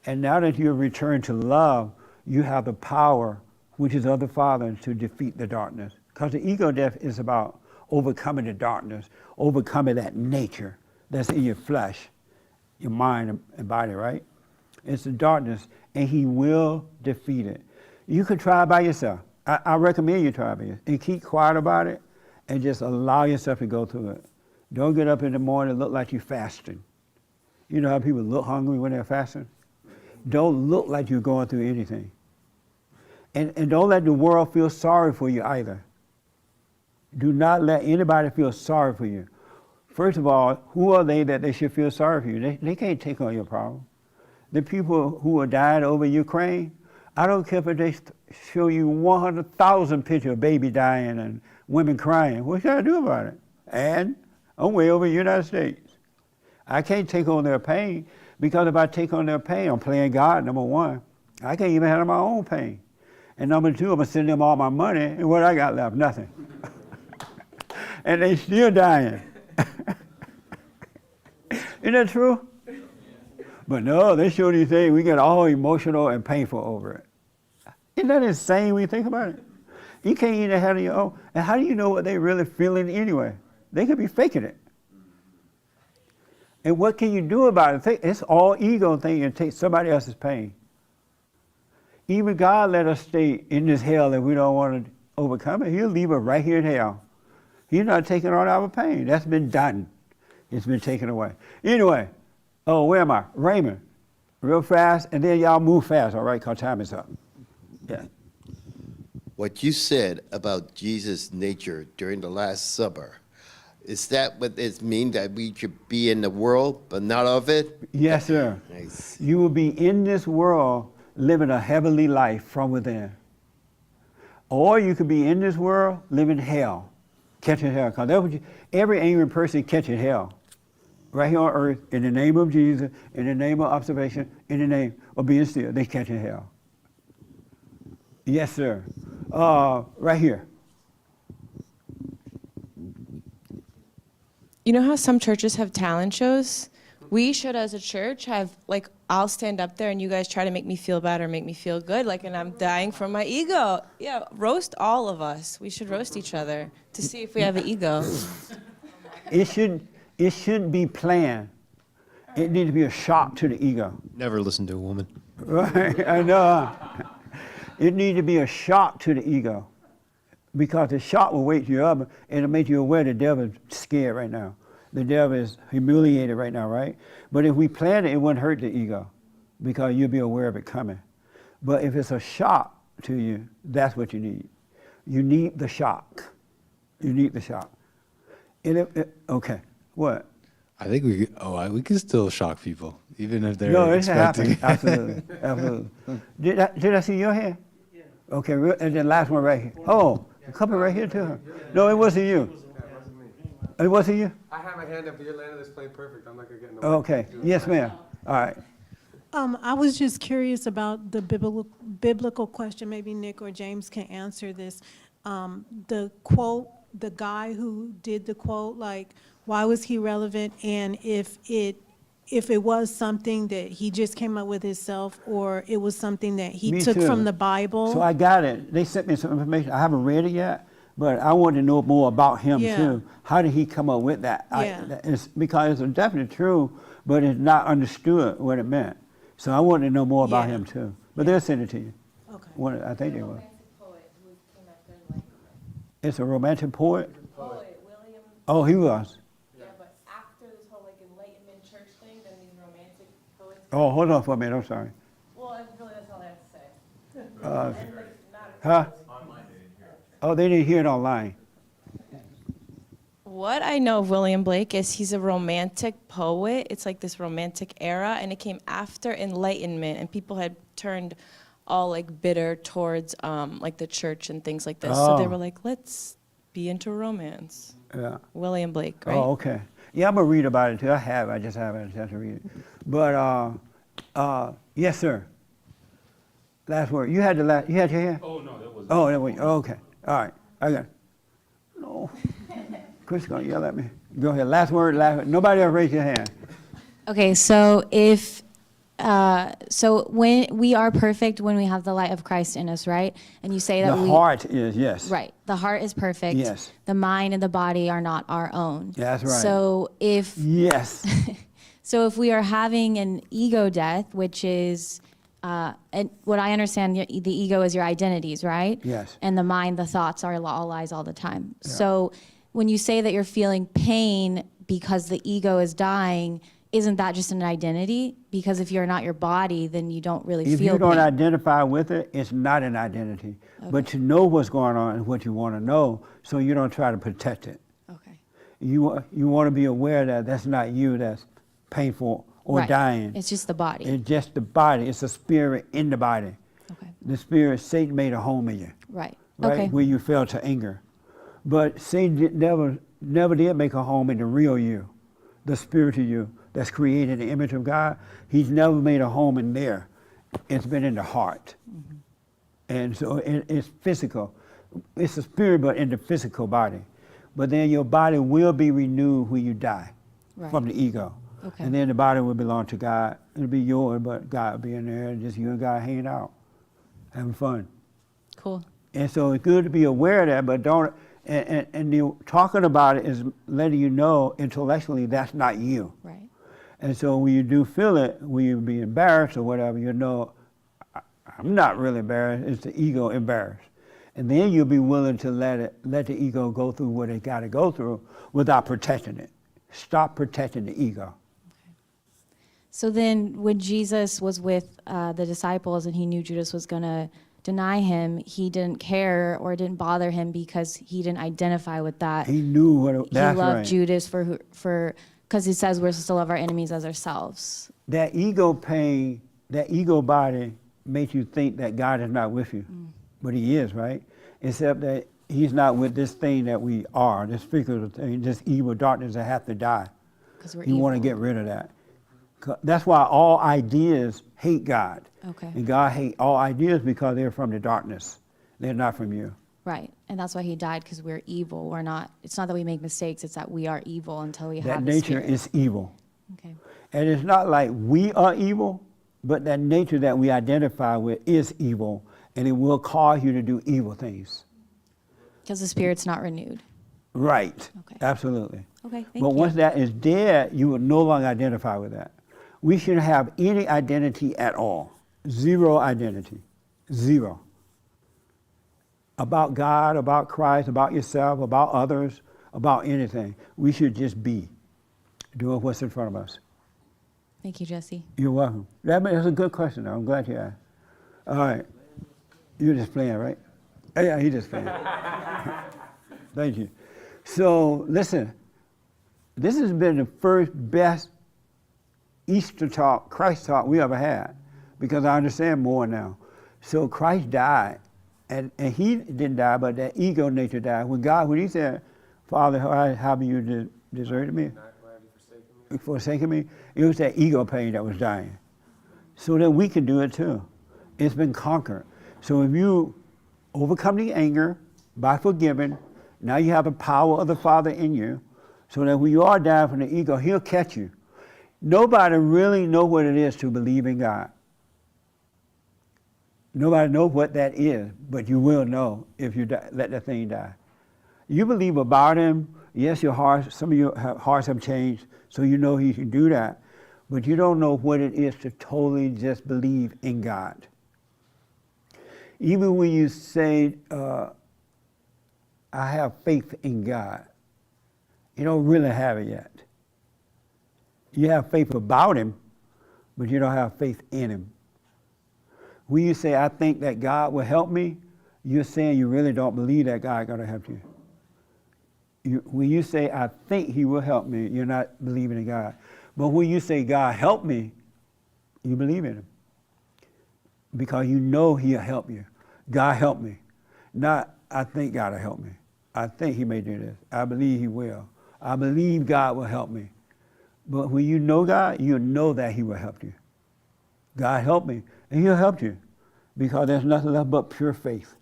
And now that you've returned to love, you have the power, which is of the Father, to defeat the darkness. Because the ego death is about overcoming the darkness, overcoming that nature that's in your flesh, your mind and body, right? It's the darkness, and he will defeat it. You could try it by yourself. I recommend you try it by yourself. And keep quiet about it, and just allow yourself to go through it. Don't get up in the morning and look like you're fasting. You know how people look hungry when they're fasting? Don't look like you're going through anything. And don't let the world feel sorry for you either. Do not let anybody feel sorry for you. First of all, who are they that they should feel sorry for you? They can't take on your problem. The people who are dying over Ukraine, I don't care if they show you 100,000 pictures of baby dying and women crying. What you got to do about it? And I'm way over in the United States. I can't take on their pain, because if I take on their pain, I'm playing God, number one. I can't even handle my own pain. And number two, I'm going to send them all my money, and what I got left? Nothing. And they still dying. Isn't that true? But no, they show these things, we get all emotional and painful over it. Isn't that insane when you think about it? You can't even handle your own. And how do you know what they're really feeling anyway? They could be faking it. And what can you do about it? It's all ego thing and take somebody else's pain. Even God let us stay in this hell if we don't want to overcome it. He'll leave us right here in hell. He's not taking on our pain. That's been done. It's been taken away. Anyway, where am I? Raymond, real fast, and then y'all move fast, all right, because time is up. Yeah. What you said about Jesus' nature during the Last Supper, is that what it means, that we should be in the world but not of it? Yes, sir. Nice. You will be in this world living a heavenly life from within. Or you could be in this world living hell, catching hell. Because that's what every angry person catching hell. Right here on earth, in the name of Jesus, in the name of observation, in the name of being still, they catching hell. Yes, sir. Right here. You know how some churches have talent shows? We should, as a church, have, like, I'll stand up there and you guys try to make me feel bad or make me feel good, like, and I'm dying from my ego. Yeah, roast all of us. We should roast each other to see if we have an ego. It shouldn't be planned. It needs to be a shock to the ego. Never listen to a woman. Right, I know. It needs to be a shock to the ego, because the shock will wake you up and it'll make you aware the devil is scared right now. The devil is humiliated right now, right? But if we plan it, it wouldn't hurt the ego, because you'll be aware of it coming. But if it's a shock to you, that's what you need. You need the shock. You need the shock. Okay, what? I think we can still shock people, even if they're No, it expecting. happens. Absolutely, absolutely. Did I see your hand? Yeah. Okay, and then last one right here. Oh, a couple right here too. No, it wasn't you. It wasn't you? I have my hand up, but your landed is playing perfect. I'm not gonna get in the way. Okay, yes, ma'am. All right. I was just curious about the biblical question. Maybe Nick or James can answer this. The quote, the guy who did the quote, like, why was he relevant? And if it was something that he just came up with himself, or it was something that he took from the Bible. So I got it. They sent me some information. I haven't read it yet, but I want to know more about him too. How did he come up with that? It's because it's definitely true, but it's not understood what it meant. So I want to know more about him too. But they'll send it to you. Okay. I think they will. It's a romantic poet? Poet, William. Oh, he was. Yeah, but after this whole like Enlightenment church thing, then these romantic poets. Oh, hold on for a minute. I'm sorry. Well, really, that's all I have to say. Huh? Oh, they didn't hear it online. What I know of William Blake is he's a romantic poet. It's like this romantic era, and it came after Enlightenment, and people had turned all like bitter towards like the church and things like this. So they were like, let's be into romance. Yeah. William Blake, right? Oh, okay. Yeah, I'm gonna read about it too. I just haven't had a chance to read it. But yes, sir. Last word. You had your hand? Oh no, that was. Oh, that was. Oh, okay. All right. I got it. No. Chris gonna yell at me. Go ahead. Last word. Nobody else raise your hand. Okay, so so when we are perfect when we have the light of Christ in us, right? And you say that the heart is, yes. Right. The heart is perfect. Yes. The mind and the body are not our own. Yeah, that's right. So if yes. So if we are having an ego death, which is and what I understand, the ego is your identities, right? Yes. And the mind, the thoughts are all lies all the time. Yeah. So when you say that you're feeling pain because the ego is dying, isn't that just an identity? Because if you're not your body, then you don't really feel pain. If you don't identify with it, it's not an identity. Okay. But to know what's going on is what you want to know, so you don't try to protect it. Okay. You want to be aware that that's not you that's painful or dying. It's just the body. It's just the body. It's a spirit in the body. Okay. The spirit, Satan made a home in you. Right. Right? Okay. Where you fell to anger. But Satan never did make a home in the real you, the spiritual you that's created in the image of God. He's never made a home in there. It's been in the heart. Mm-hmm. And so it's physical. It's a spirit, but in the physical body. But then your body will be renewed when you die from the ego. Okay. And then the body will belong to God. It'll be yours, but God will be in there, and just you and God hanging out, having fun. Cool. And so it's good to be aware of that, but don't. And you talking about it is letting you know intellectually that's not you. Right. And so when you do feel it, when you be embarrassed or whatever, you know, I'm not really embarrassed. It's the ego embarrassed. And then you'll be willing to let the ego go through what it got to go through without protecting it. Stop protecting the ego. Okay. So then when Jesus was with the disciples and he knew Judas was going to deny him, he didn't care or didn't bother him because he didn't identify with that. He knew what that's he loved right. Judas for because he says we're supposed to love our enemies as ourselves. That ego pain, that ego body makes you think that God is not with you, but he is, right? Except that he's not with this thing that we are, this figurative thing, this evil darkness that have to die. Because we're You evil. want to get rid of that. That's why all ideas hate God. Okay. And God hates all ideas because they're from the darkness. They're not from you. Right. And that's why he died, because we're evil. We're not, it's not that we make mistakes, it's that we are evil until we That have the nature spirit. is evil. Okay. And it's not like we are evil, but that nature that we identify with is evil, and it will cause you to do evil things. Because the spirit's not renewed. Right. Okay. Absolutely. Okay, thank But you. once that is dead, you will no longer identify with that. We shouldn't have any identity at all. Zero identity. Zero. About God, about Christ, about yourself, about others, about anything. We should just be doing what's in front of us. Thank you, Jesse. You're welcome. That's a good question, though. I'm glad you asked. All right. You're just playing, right? Yeah, he just paid. Thank you. So listen, this has been the first best Easter talk, Christ talk we ever had, because I understand more now. So Christ died, and he didn't die, but that ego nature died. When he said, Father, how have you deserted me? Forsaken me? It was that ego pain that was dying. So that we can do it too. It's been conquered. So if you overcome the anger by forgiving, now you have the power of the Father in you, so that when you are dying from the ego, he'll catch you. Nobody really knows what it is to believe in God. Nobody knows what that is, but you will know if you let that thing die. You believe about him. Yes, your heart, some of your hearts have changed, so you know he can do that. But you don't know what it is to totally just believe in God. Even when you say, I have faith in God, you don't really have it yet. You have faith about him, but you don't have faith in him. When you say, I think that God will help me, you're saying you really don't believe that God is going to help you. When you say, I think he will help me, you're not believing in God. But when you say, God help me, you believe in him. Because you know he'll help you. God help me. Not, I think God will help me. I think he may do this. I believe he will. I believe God will help me. But when you know God, you know that he will help you. God help me, and he'll help you. Because there's nothing left but pure faith.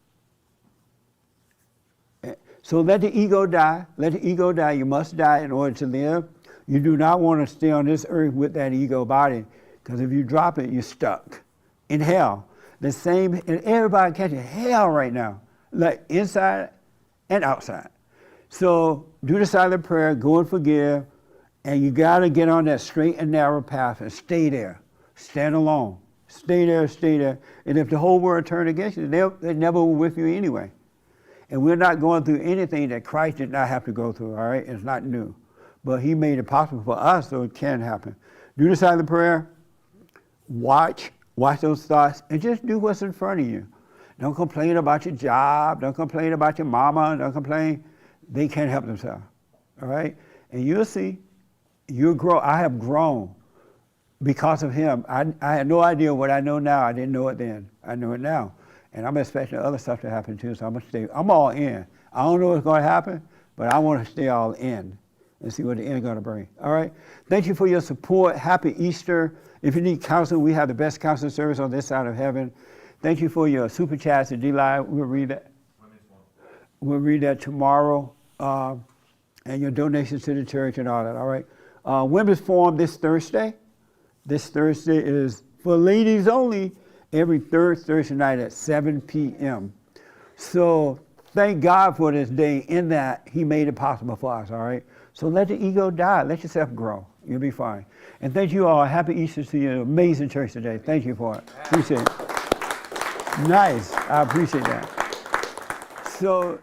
So let the ego die. Let the ego die. You must die in order to live. You do not want to stay on this earth with that ego body, because if you drop it, you're stuck in hell. The same, and everybody catching hell right now, like inside and outside. So do the silent prayer, go and forgive, and you got to get on that straight and narrow path and stay there. Stand alone. Stay there, stay there. And if the whole world turned against you, they never were with you anyway. And we're not going through anything that Christ did not have to go through, all right? It's not new. But he made it possible for us so it can happen. Do the silent prayer, watch those thoughts, and just do what's in front of you. Don't complain about your job. Don't complain about your mama. Don't complain. They can't help themselves, all right? And you'll see, you'll grow. I have grown because of him. I had no idea what I know now. I didn't know it then. I know it now. And I'm expecting other stuff to happen too, so I'm going to stay. I'm all in. I don't know what's going to happen, but I want to stay all in and see what the end is going to bring. All right? Thank you for your support. Happy Easter. If you need counseling, we have the best counseling service on this side of heaven. Thank you for your super chats at D-Live. We'll read that. We'll read that tomorrow. And your donations to the church and all that, all right? Women's Forum this Thursday. This Thursday is for ladies only, every third Thursday night at 7 p.m. So thank God for this day in that he made it possible for us, all right? So let the ego die. Let yourself grow. You'll be fine. And thank you all. Happy Easter to you. Amazing church today. Thank you for it. Appreciate it. Nice. I appreciate that. So...